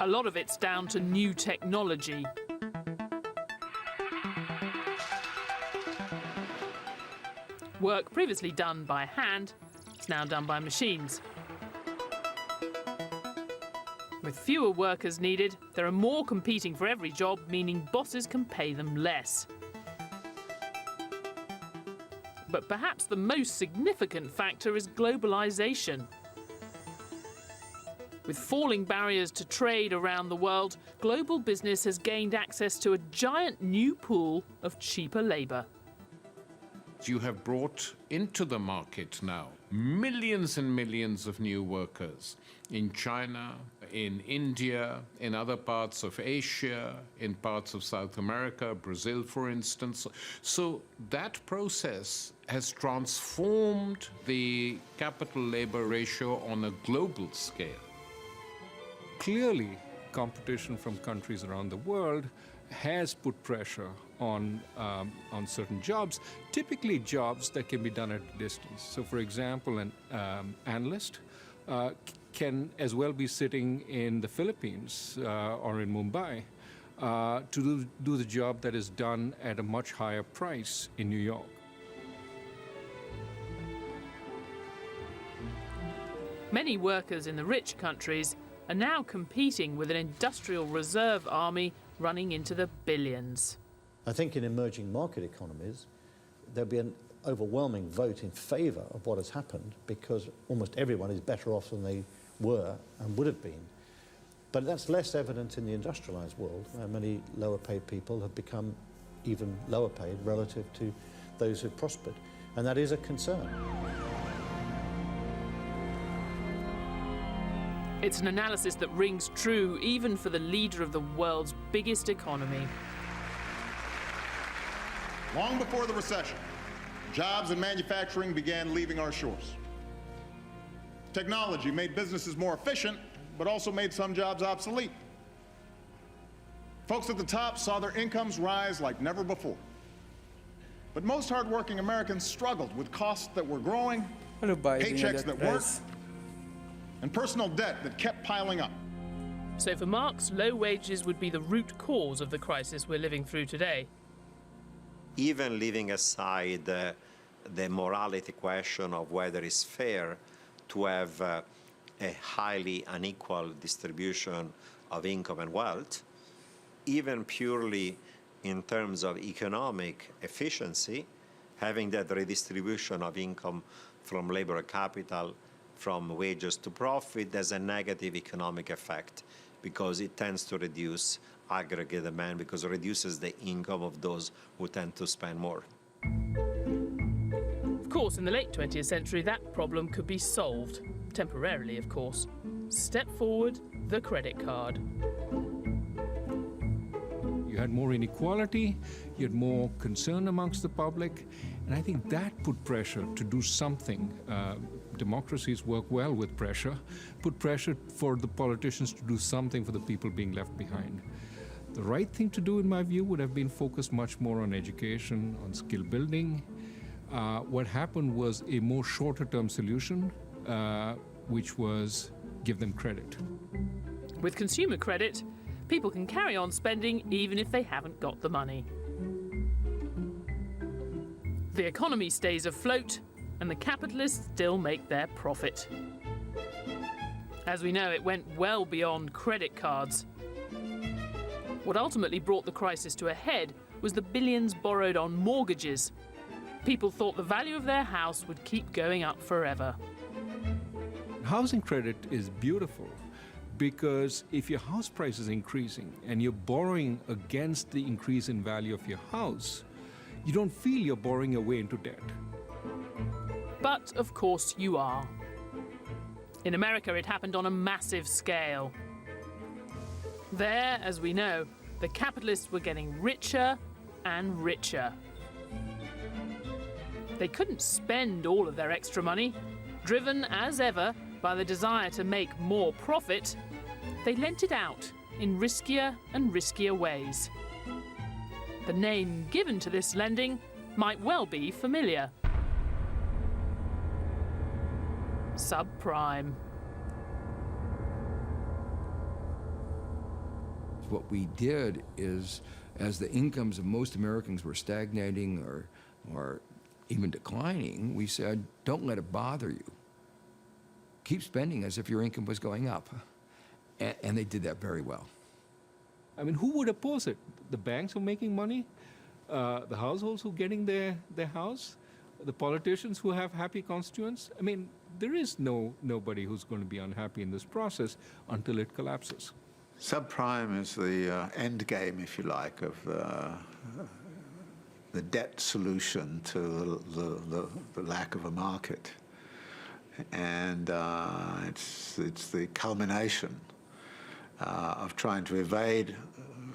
A lot of it's down to new technology. Work previously done by hand is now done by machines. With fewer workers needed, there are more competing for every job, meaning bosses can pay them less. But perhaps the most significant factor is globalization. With falling barriers to trade around the world, global business has gained access to a giant new pool of cheaper labour. You have brought into the market now millions and millions of new workers in China, in India, in other parts of Asia, in parts of South America, Brazil, for instance. So that process has transformed the capital-labor ratio on a global scale. Clearly, competition from countries around the world has put pressure on certain jobs, typically jobs that can be done at a distance. So, for example, an analyst can as well be sitting in the Philippines or in Mumbai to do the job that is done at a much higher price in New York. Many workers in the rich countries are now competing with an industrial reserve army running into the billions. I think in emerging market economies, there'll be an overwhelming vote in favour of what has happened because almost everyone is better off than they were and would have been. But that's less evident in the industrialised world, where many lower paid people have become even lower paid relative to those who've prospered. And that is a concern. It's an analysis that rings true even for the leader of the world's biggest economy. Long before the recession, jobs in manufacturing began leaving our shores. Technology made businesses more efficient, but also made some jobs obsolete. Folks at the top saw their incomes rise like never before. But most hardworking Americans struggled with costs that were growing, paychecks that weren't, and personal debt that kept piling up. So for Marx, low wages would be the root cause of the crisis we're living through today. Even leaving aside the morality question of whether it's fair to have a highly unequal distribution of income and wealth, even purely in terms of economic efficiency, having that redistribution of income from labor and capital, from wages to profit, has a negative economic effect because it tends to reduce aggregate demand, because it reduces the income of those who tend to spend more. Of course, in the late 20th century, that problem could be solved. Temporarily, of course. Step forward, the credit card. You had more inequality, you had more concern amongst the public, and I think that put pressure to do something. Democracies work well with pressure, put pressure for the politicians to do something for the people being left behind. The right thing to do, in my view, would have been focused much more on education, on skill building. What happened was a more shorter-term solution, which was give them credit. With consumer credit, people can carry on spending even if they haven't got the money. The economy stays afloat, and the capitalists still make their profit. As we know, it went well beyond credit cards. What ultimately brought the crisis to a head was the billions borrowed on mortgages. People thought the value of their house would keep going up forever. Housing credit is beautiful because if your house price is increasing and you're borrowing against the increase in value of your house, you don't feel you're borrowing your way into debt. But of course you are. In America, it happened on a massive scale. There, as we know, the capitalists were getting richer and richer. They couldn't spend all of their extra money. Driven, as ever, by the desire to make more profit, they lent it out in riskier and riskier ways. The name given to this lending might well be familiar. Subprime. What we did is, as the incomes of most Americans were stagnating or even declining, we said, don't let it bother you. Keep spending as if your income was going up. And they did that very well. I mean, who would oppose it? The banks who are making money? The households who are getting their house? The politicians who have happy constituents? I mean, there is nobody who's going to be unhappy in this process until it collapses. Subprime is the end game, if you like, of the debt solution to the lack of a market. And it's the culmination of trying to evade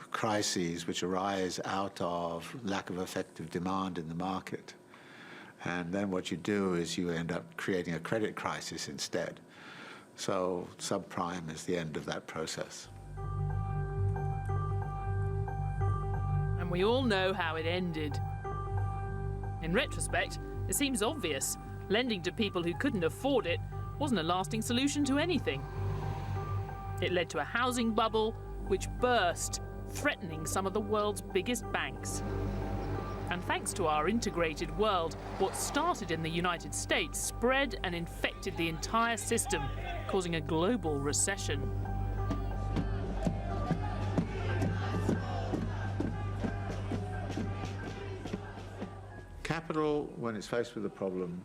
crises which arise out of lack of effective demand in the market. And then what you do is you end up creating a credit crisis instead. So subprime is the end of that process. And we all know how it ended. In retrospect, it seems obvious. Lending to people who couldn't afford it wasn't a lasting solution to anything. It led to a housing bubble which burst, threatening some of the world's biggest banks. And thanks to our integrated world, what started in the United States spread and infected the entire system, causing a global recession. Capital, when it's faced with a problem,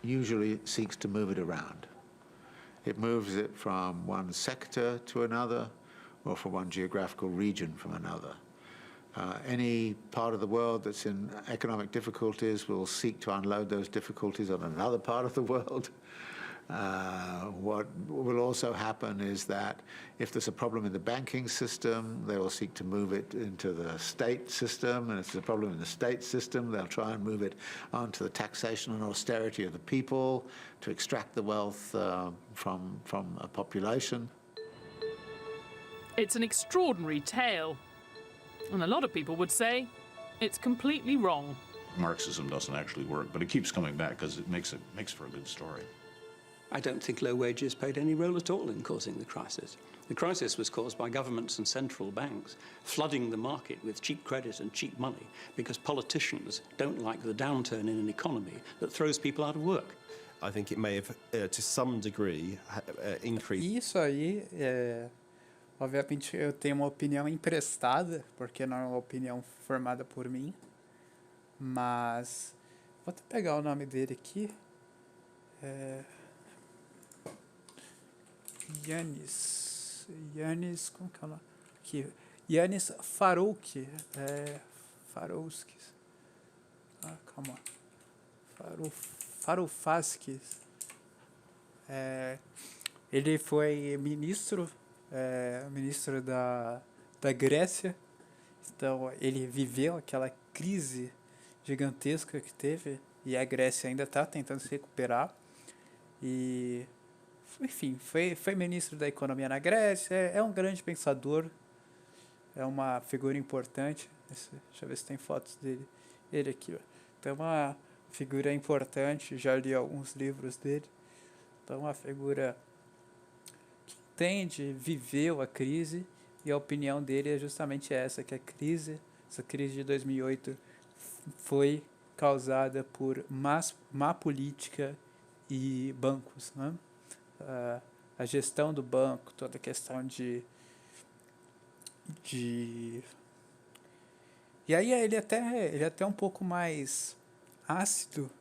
usually seeks to move it around. It moves it from one sector to another, or from one geographical region from another. Any part of the world that's in economic difficulties will seek to unload those difficulties on another part of the world. What will also happen is that if there's a problem in the banking system, they will seek to move it into the state system, and if there's a problem in the state system, they'll try and move it onto the taxation and austerity of the people to extract the wealth from a population. It's an extraordinary tale, and a lot of people would say it's completely wrong. Marxism doesn't actually work, but it keeps coming back because it makes for a good story. I don't think low wages played any role at all in causing the crisis. The crisis was caused by governments and central banks flooding the market with cheap credit and cheap money because politicians don't like the downturn in an economy that throws people out of work. I think it may have, to some degree, increased. Isso aí, obviamente, eu tenho uma opinião emprestada, porque não é uma opinião formada por mim, mas vou até pegar o nome dele aqui. Yanis, como que é o nome? Aqui, Yanis Farouskis. Calma. Faroufakis. Ele foi ministro da Grécia. Então, ele viveu aquela crise gigantesca que teve, e a Grécia ainda está tentando se recuperar. E, enfim, foi ministro da economia na Grécia, é um grande pensador, é uma figura importante. Deixa eu ver se tem fotos dele. Ele aqui, ó. Então, é uma figura importante, já li alguns livros dele. Então, uma figura que entende, viveu a crise, e a opinião dele é justamente essa, que essa crise de 2008 foi causada por má política e bancos, né? A gestão do banco, toda a questão de... E aí ele é até um pouco mais ácido,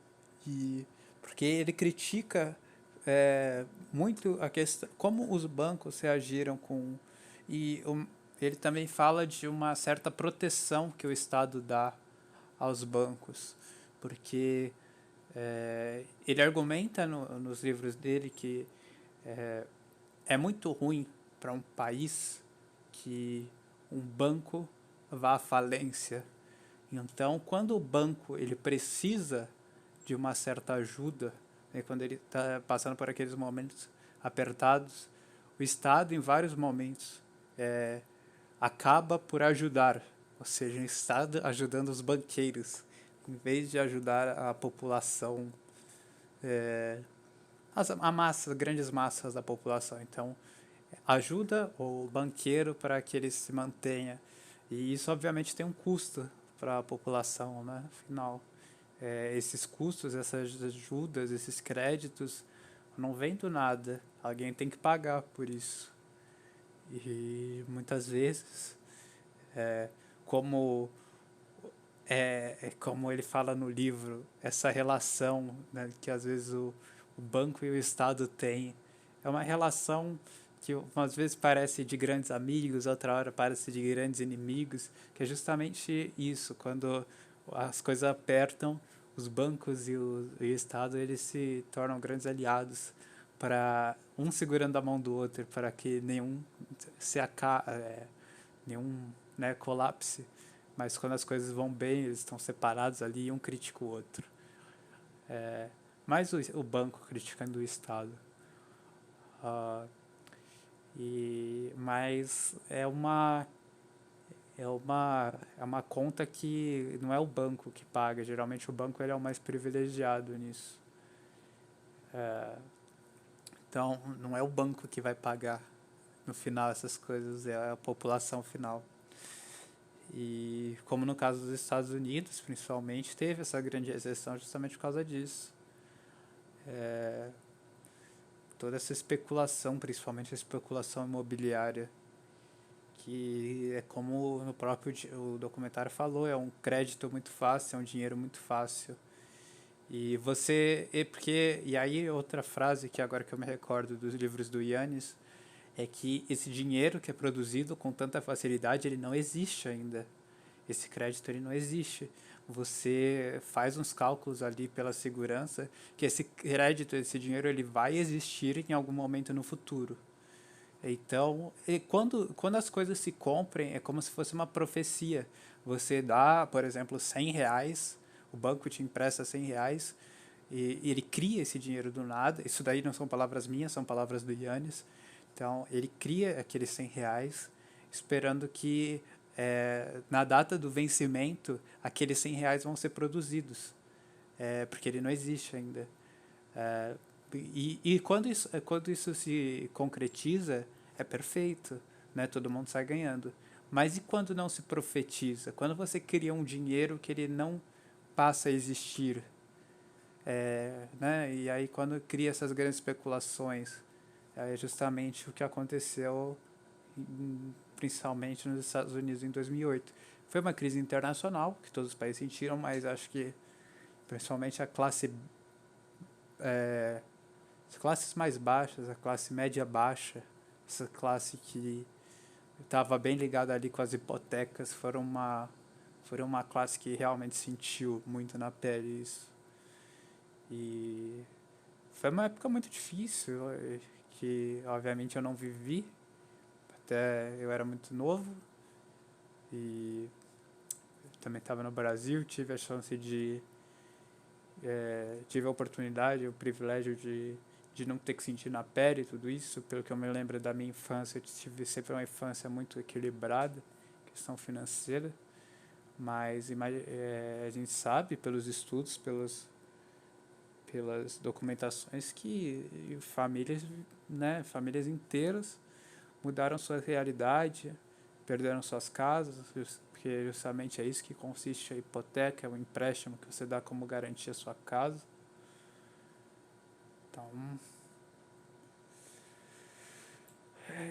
porque ele critica muito a questão, como os bancos reagiram com... ele também fala de uma certa proteção que o Estado dá aos bancos, porque ele argumenta nos livros dele que é muito ruim para um país que um banco vá à falência. Então, quando o banco ele precisa de uma certa ajuda, né, quando ele está passando por aqueles momentos apertados, o Estado, em vários momentos, acaba por ajudar, ou seja, o Estado ajudando os banqueiros, em vez de ajudar a população, grandes massas da população. Então, ajuda o banqueiro para que ele se mantenha. E isso, obviamente, tem um custo para a população, né? Afinal, esses custos, essas ajudas, esses créditos, não vêm do nada. Alguém tem que pagar por isso. E muitas vezes, como ele fala no livro, essa relação, né, que às vezes o banco e o Estado têm, é uma relação que umas vezes parece de grandes amigos, outra hora parece de grandes inimigos, que é justamente isso, quando as coisas apertam, os bancos e o Estado eles se tornam grandes aliados, para um segurando a mão do outro, para que nenhum colapse, mas quando as coisas vão bem, eles estão separados ali e um critica o outro. Mais o banco criticando o Estado. Mas é uma conta que não é o banco que paga. Geralmente o banco ele é o mais privilegiado nisso. Então, não é o banco que vai pagar no final essas coisas, é a população final. E como no caso dos Estados Unidos, principalmente, teve essa grande recessão justamente por causa disso. Toda essa especulação, principalmente a especulação imobiliária, que é como no próprio o documentário falou, é um crédito muito fácil, é um dinheiro muito fácil. E aí outra frase que agora que eu me recordo dos livros do Yanis, é que esse dinheiro que é produzido com tanta facilidade, ele não existe ainda. Esse crédito ele não existe, você faz uns cálculos ali pela segurança que esse crédito, esse dinheiro, ele vai existir em algum momento no futuro. Então, quando as coisas se comprem, é como se fosse uma profecia. Você dá, por exemplo, R$100, o banco te empresta R$100 e ele cria esse dinheiro do nada. Isso daí não são palavras minhas, são palavras do Yannis. Então, ele cria aqueles R$100 esperando que na data do vencimento, aqueles R$100 vão ser produzidos, porque ele não existe ainda. E quando isso se concretiza, é perfeito, né? Todo mundo sai ganhando. Mas e quando não se profetiza? Quando você cria um dinheiro que ele não passa a existir, né? E aí quando cria essas grandes especulações, é justamente o que aconteceu principalmente nos Estados Unidos em 2008. Foi uma crise internacional que todos os países sentiram, mas acho que principalmente as classes mais baixas, a classe média baixa, essa classe que estava bem ligada ali com as hipotecas, foram uma classe que realmente sentiu muito na pele isso. E foi uma época muito difícil, que obviamente eu não vivi, até eu era muito novo, e também estava no Brasil, tive a chance tive a oportunidade, o privilégio de não ter que sentir na pele tudo isso. Pelo que eu me lembro da minha infância, eu tive sempre uma infância muito equilibrada, questão financeira, mas a gente sabe pelos estudos, pelas documentações que famílias inteiras mudaram sua realidade, perderam suas casas, porque justamente é isso que consiste a hipoteca, é o empréstimo que você dá como garantia à sua casa. Então,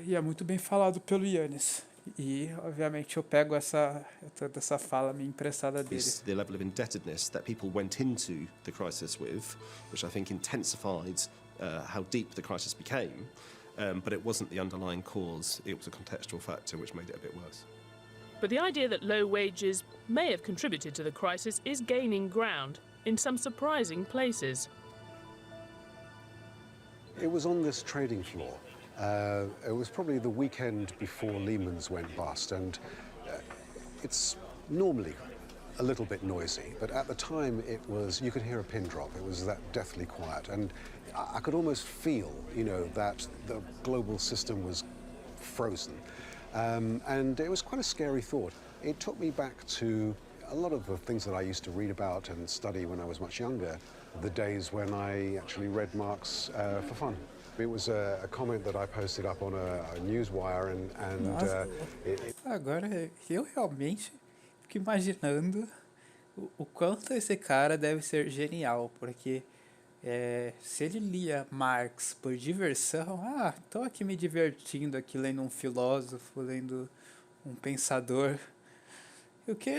e é muito bem falado pelo Yannis. E, obviamente, eu pego toda essa fala me emprestada dele. The level of indebtedness that people went into the crisis with, which I think intensified how deep the crisis became. But it wasn't the underlying cause, it was a contextual factor which made it a bit worse. But the idea that low wages may have contributed to the crisis is gaining ground in some surprising places. It was on this trading floor. It was probably the weekend before Lehman's went bust, and it's normally a little bit noisy, but at the time you could hear a pin drop. It was that deathly quiet, and I could almost feel, that the global system was frozen. And it was quite a scary thought. It took me back to a lot of the things that I used to read about and study when I was much younger, the days when I actually read Marx for fun. It was a comment that I posted up on a newswire, Agora, eu realmente fico imaginando o quanto esse cara deve ser genial, porque se ele lia Marx por diversão, estou aqui me divertindo, aqui lendo um filósofo, lendo um pensador. O que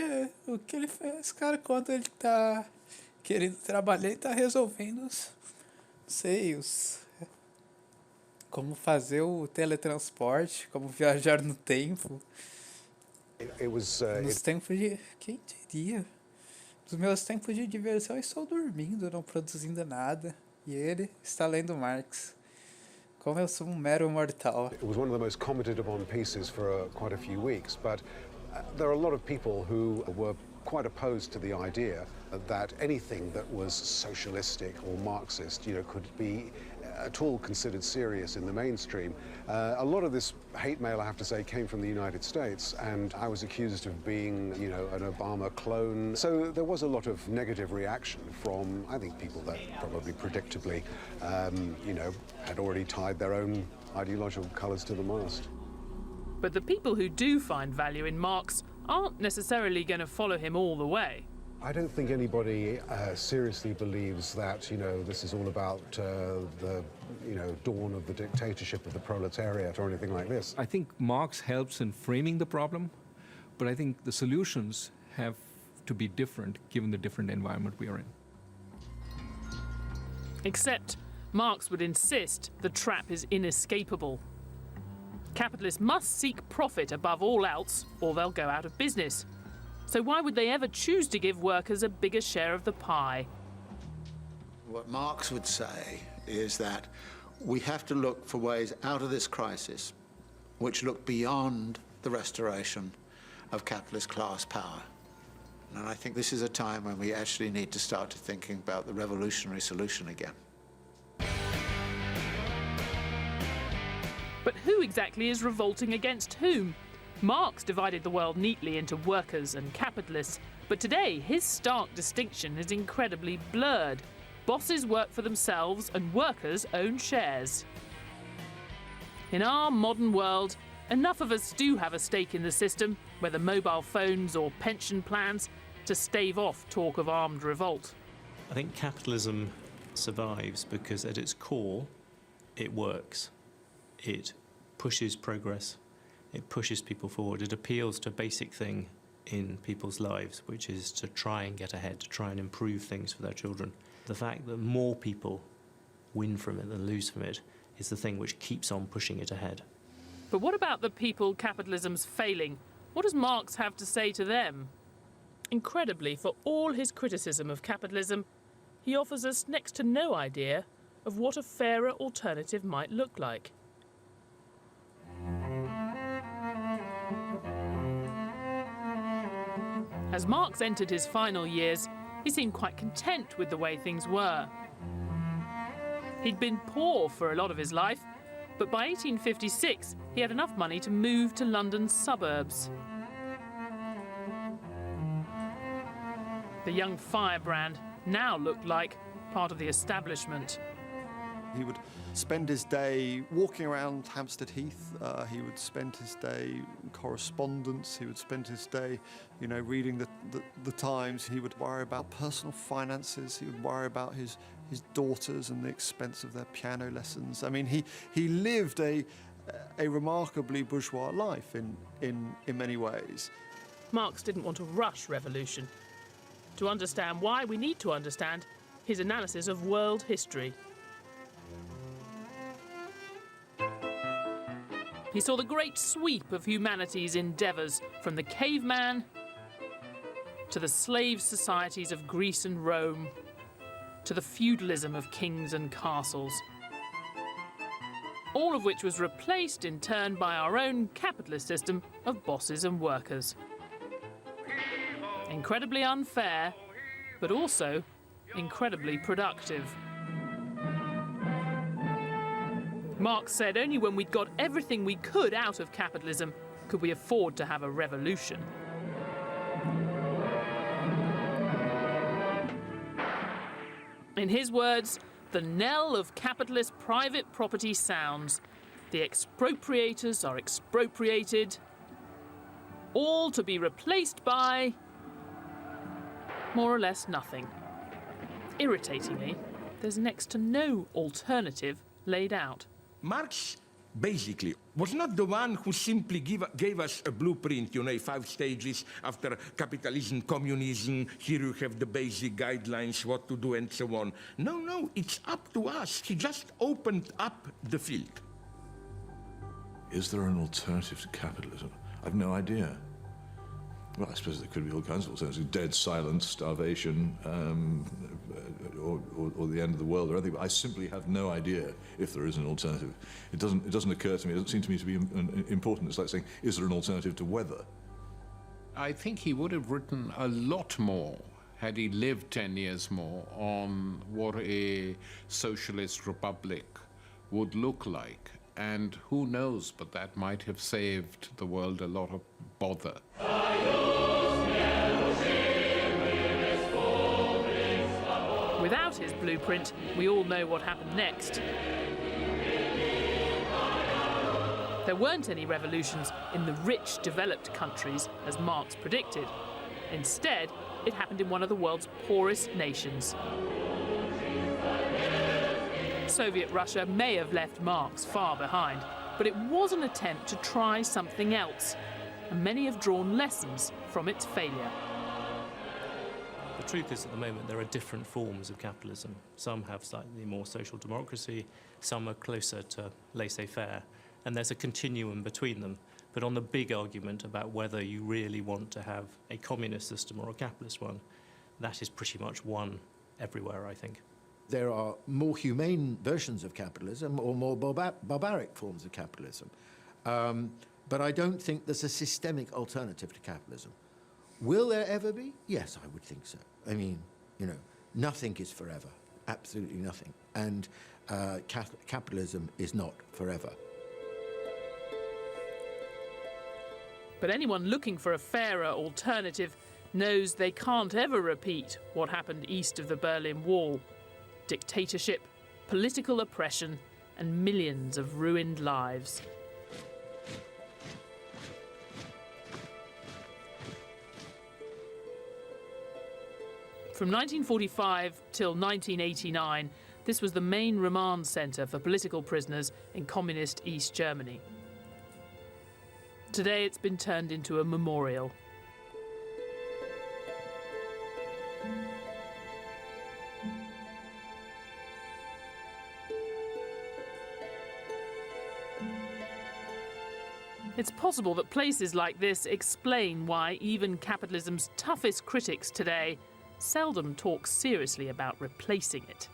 ele fez, cara, quando ele está querendo trabalhar, ele está resolvendo como fazer o teletransporte, como viajar no tempo. Nos tempos de... Quem diria? Nos meus tempos de diversão, eu estou dormindo, não produzindo nada. E ele está lendo Marx. Como eu sou um mero mortal. It was one of the most commented upon pieces for quite a few weeks, but there are a lot of people who were quite opposed to the idea that anything that was socialistic or Marxist, could be at all considered serious in the mainstream. A lot of this hate mail, I have to say, came from the United States, and I was accused of being, an Obama clone. So there was a lot of negative reaction from, I think, people that probably predictably, had already tied their own ideological colours to the mast. But the people who do find value in Marx aren't necessarily going to follow him all the way. I don't think anybody seriously believes that, this is all about the, dawn of the dictatorship of the proletariat or anything like this. I think Marx helps in framing the problem, but I think the solutions have to be different given the different environment we are in. Except Marx would insist the trap is inescapable. Capitalists must seek profit above all else, or they'll go out of business. So why would they ever choose to give workers a bigger share of the pie? What Marx would say is that we have to look for ways out of this crisis which look beyond the restoration of capitalist class power. And I think this is a time when we actually need to start to thinking about the revolutionary solution again. But who exactly is revolting against whom? Marx divided the world neatly into workers and capitalists, but today his stark distinction is incredibly blurred. Bosses work for themselves and workers own shares. In our modern world, enough of us do have a stake in the system, whether mobile phones or pension plans, to stave off talk of armed revolt. I think capitalism survives because at its core, it works. It pushes progress. It pushes people forward. It appeals to a basic thing in people's lives, which is to try and get ahead, to try and improve things for their children. The fact that more people win from it than lose from it is the thing which keeps on pushing it ahead. But what about the people capitalism's failing? What does Marx have to say to them? Incredibly, for all his criticism of capitalism, he offers us next to no idea of what a fairer alternative might look like. As Marx entered his final years, he seemed quite content with the way things were. He'd been poor for a lot of his life, but by 1856 he had enough money to move to London's suburbs. The young firebrand now looked like part of the establishment. He would spend his day walking around Hampstead Heath. He would spend his day in correspondence. He would spend his day, reading the Times. He would worry about personal finances. He would worry about his daughters and the expense of their piano lessons. I mean, he lived a remarkably bourgeois life in many ways. Marx didn't want to rush revolution. To understand why, we need to understand his analysis of world history. He saw the great sweep of humanity's endeavours, from the caveman to the slave societies of Greece and Rome, to the feudalism of kings and castles, all of which was replaced in turn by our own capitalist system of bosses and workers. Incredibly unfair, but also incredibly productive. Marx said only when we'd got everything we could out of capitalism could we afford to have a revolution. In his words, the knell of capitalist private property sounds. The expropriators are expropriated, all to be replaced by more or less nothing. Irritatingly, there's next to no alternative laid out. Marx, basically, was not the one who simply gave us a blueprint, 5 stages after capitalism, communism, here you have the basic guidelines, what to do, and so on. No, it's up to us. He just opened up the field. Is there an alternative to capitalism? I've no idea. Well, I suppose there could be all kinds of alternatives. Dead silence, starvation, or the end of the world or anything, but I simply have no idea if there is an alternative. It doesn't occur to me, it doesn't seem to me to be important. It's like saying, is there an alternative to weather? I think he would have written a lot more had he lived 10 years more on what a socialist republic would look like. And who knows, but that might have saved the world a lot of bother. Without his blueprint, we all know what happened next. There weren't any revolutions in the rich, developed countries, as Marx predicted. Instead, it happened in one of the world's poorest nations. Soviet Russia may have left Marx far behind, but it was an attempt to try something else, and many have drawn lessons from its failure. The truth is, at the moment, there are different forms of capitalism. Some have slightly more social democracy, some are closer to laissez-faire, and there's a continuum between them. But on the big argument about whether you really want to have a communist system or a capitalist one, that is pretty much won everywhere, I think. There are more humane versions of capitalism or more barbaric forms of capitalism. But I don't think there's a systemic alternative to capitalism. Will there ever be? Yes, I would think so. I mean, you know, nothing is forever, absolutely nothing. And capitalism is not forever. But anyone looking for a fairer alternative knows they can't ever repeat what happened east of the Berlin Wall. Dictatorship, political oppression, and millions of ruined lives. From 1945 till 1989, this was the main remand centre for political prisoners in communist East Germany. Today it's been turned into a memorial. It's possible that places like this explain why even capitalism's toughest critics today seldom talk seriously about replacing it.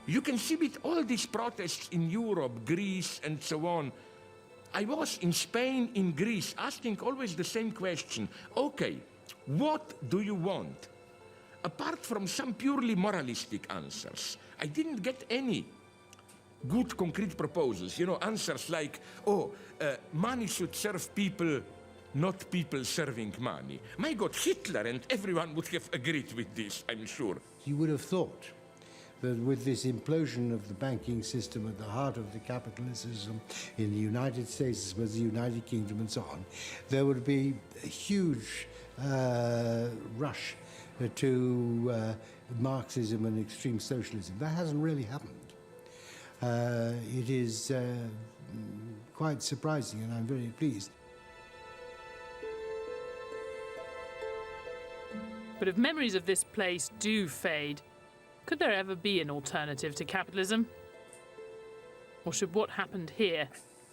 You can see with all these protests in Europe, Greece, and so on. I was in Spain, in Greece, asking always the same question. Okay, what do you want? Apart from some purely moralistic answers, I didn't get any good concrete proposals. You know, answers like, money should serve people, not people serving money. My God, Hitler and everyone would have agreed with this, I'm sure. You would have thought that with this implosion of the banking system at the heart of the capitalism in the United States, as well as the United Kingdom and so on, there would be a huge rush to Marxism and extreme socialism. That hasn't really happened. It is quite surprising, and I'm very pleased. But if memories of this place do fade, could there ever be an alternative to capitalism? Or should what happened here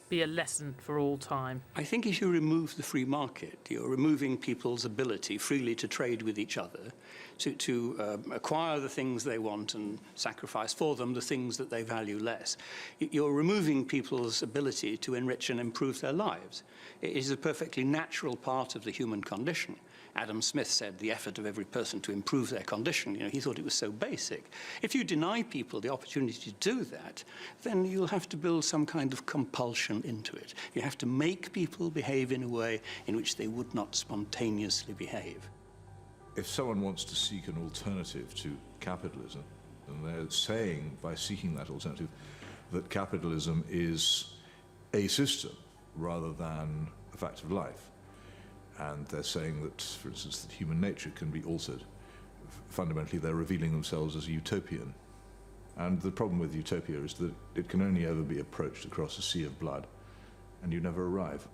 be a lesson for all time? I think if you remove the free market, you're removing people's ability freely to trade with each other, to acquire the things they want and sacrifice for them the things that they value less. You're removing people's ability to enrich and improve their lives. It is a perfectly natural part of the human condition. Adam Smith said the effort of every person to improve their condition. You know, he thought it was so basic. If you deny people the opportunity to do that, then you'll have to build some kind of compulsion into it. You have to make people behave in a way in which they would not spontaneously behave. If someone wants to seek an alternative to capitalism, then they're saying, by seeking that alternative, that capitalism is a system rather than a fact of life. And they're saying that, for instance, that human nature can be altered. Fundamentally, they're revealing themselves as utopian. And the problem with utopia is that it can only ever be approached across a sea of blood, and you never arrive.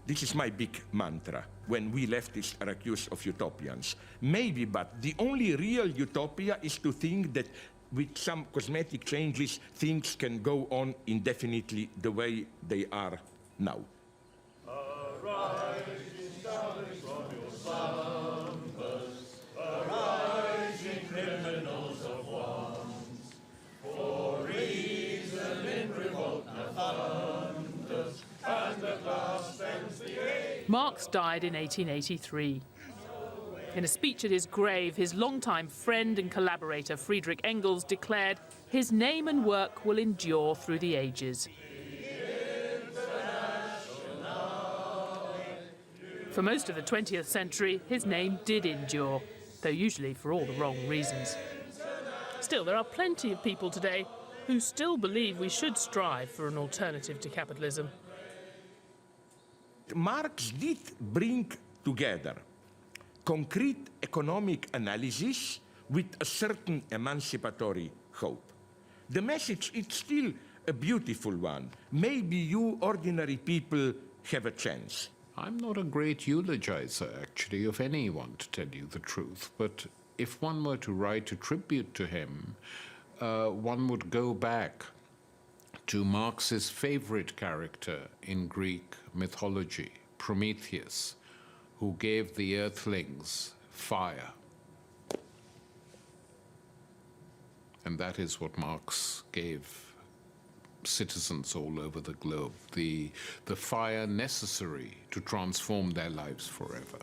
This is my big mantra when we leftists are accused of utopians. Maybe, but the only real utopia is to think that with some cosmetic changes, things can go on indefinitely the way they are now. Marx died in 1883. In a speech at his grave, his longtime friend and collaborator Friedrich Engels declared his name and work will endure through the ages. For most of the 20th century, his name did endure, though usually for all the wrong reasons. Still, there are plenty of people today who still believe we should strive for an alternative to capitalism. Marx did bring together concrete economic analysis with a certain emancipatory hope. The message is still a beautiful one. Maybe you ordinary people have a chance. I'm not a great eulogizer, actually, of anyone, to tell you the truth, but if one were to write a tribute to him, one would go back to Marx's favorite character in Greek mythology, Prometheus, who gave the earthlings fire. And that is what Marx gave citizens all over the globe, the fire necessary to transform their lives forever.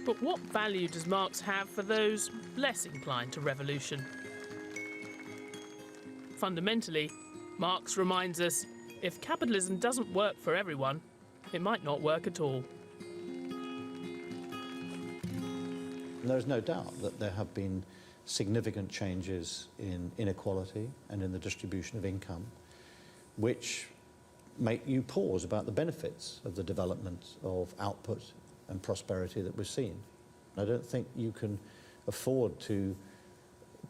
But what value does Marx have for those less inclined to revolution? Fundamentally, Marx reminds us, if capitalism doesn't work for everyone, it might not work at all. There is no doubt that there have been significant changes in inequality and in the distribution of income, which make you pause about the benefits of the development of output and prosperity that we've seen. I don't think you can afford to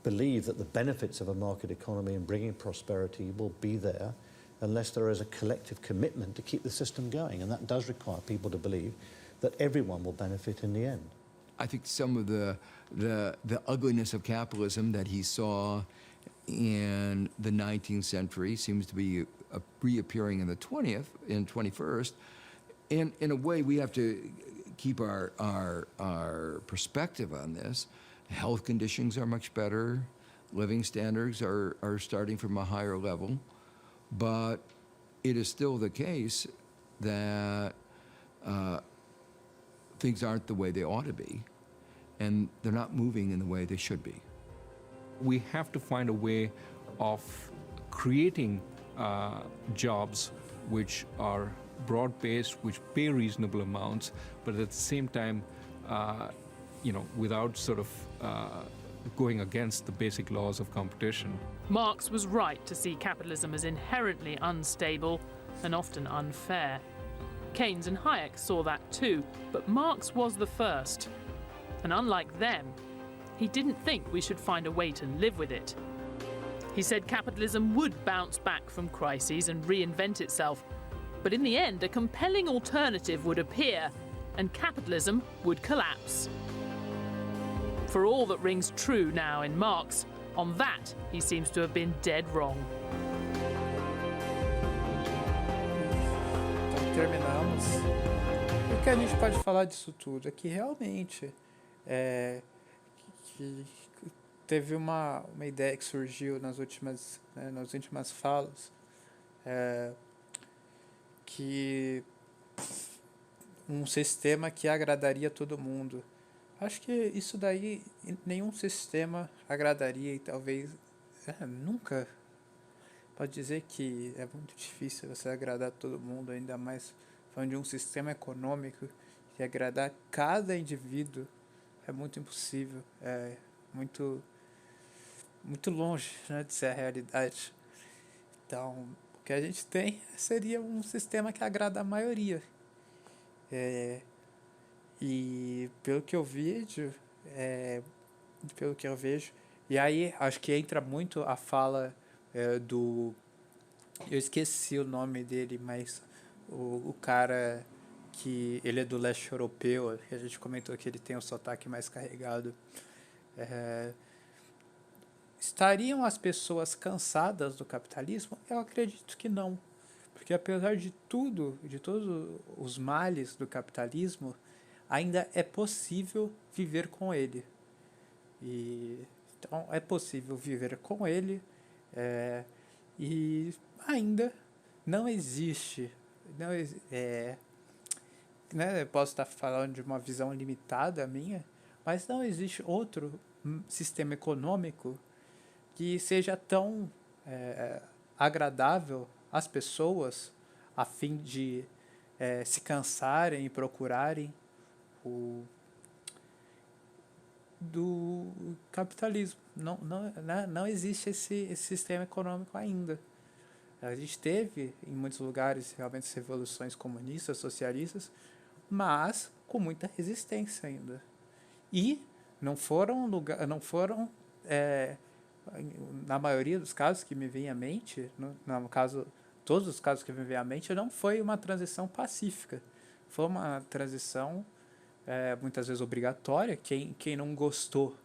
believe that the benefits of a market economy and bringing prosperity will be there unless there is a collective commitment to keep the system going, and that does require people to believe that everyone will benefit in the end. I think some of the ugliness of capitalism that he saw in the 19th century seems to be reappearing in the 20th and 21st. And in a way, we have to keep our perspective on this. Health conditions are much better. Living standards are starting from a higher level. But it is still the case that things aren't the way they ought to be, and they're not moving in the way they should be. We have to find a way of creating jobs which are broad-based, which pay reasonable amounts, but at the same time, without sort of going against the basic laws of competition. Marx was right to see capitalism as inherently unstable and often unfair. Keynes and Hayek saw that too, but Marx was the first. And unlike them, he didn't think we should find a way to live with it. He said capitalism would bounce back from crises and reinvent itself, but in the end, a compelling alternative would appear, and capitalism would collapse. For all that rings true now in Marx, on that he seems to have been dead wrong. Então terminamos. O que a gente pode falar disso tudo é que realmente que teve uma ideia que surgiu nas últimas falas, que um sistema que agradaria todo mundo. Acho que isso daí nenhum sistema agradaria e talvez nunca. Pode dizer que é muito difícil você agradar todo mundo, ainda mais falando de um sistema econômico que agradar cada indivíduo é muito impossível, é muito longe, né, de ser a realidade. Então, o que a gente tem seria um sistema que agrada a maioria. E pelo que eu vejo, e aí acho que entra muito a fala eu esqueci o nome dele, mas o cara que ele é do leste europeu, que a gente comentou que ele tem o sotaque mais carregado. Estariam as pessoas cansadas do capitalismo? Eu acredito que não, porque apesar de tudo, de todos os males do capitalismo, ainda é possível viver com ele. Então é possível viver com ele, e ainda não existe, eu posso estar falando de uma visão limitada minha, mas não existe outro sistema econômico que seja tão agradável às pessoas a fim de se cansarem e procurarem do capitalismo. Não existe esse sistema econômico ainda. A gente teve em muitos lugares realmente revoluções comunistas, socialistas, mas com muita resistência ainda. E não foram na maioria dos casos que me vem à mente, no caso todos os casos que me vêm à mente, não foi uma transição pacífica. Foi uma transição muitas vezes obrigatória. Quem não gostou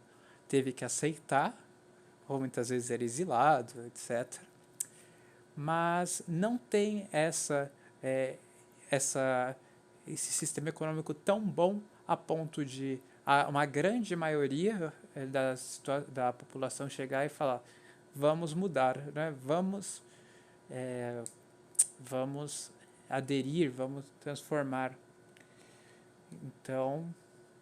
teve que aceitar, ou muitas vezes era exilado, etc. Mas não tem esse sistema econômico tão bom a ponto de uma grande maioria da população chegar e falar: vamos mudar, né? Vamos aderir, vamos transformar. Então,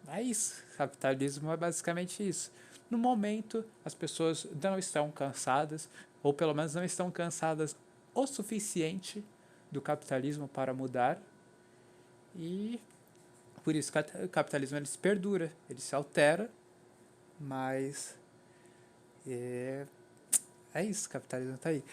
é isso. Capitalismo é basicamente isso. No momento, as pessoas não estão cansadas, ou pelo menos não estão cansadas o suficiente do capitalismo para mudar. E por isso o capitalismo ele se perdura, ele se altera, mas é isso, o capitalismo está aí.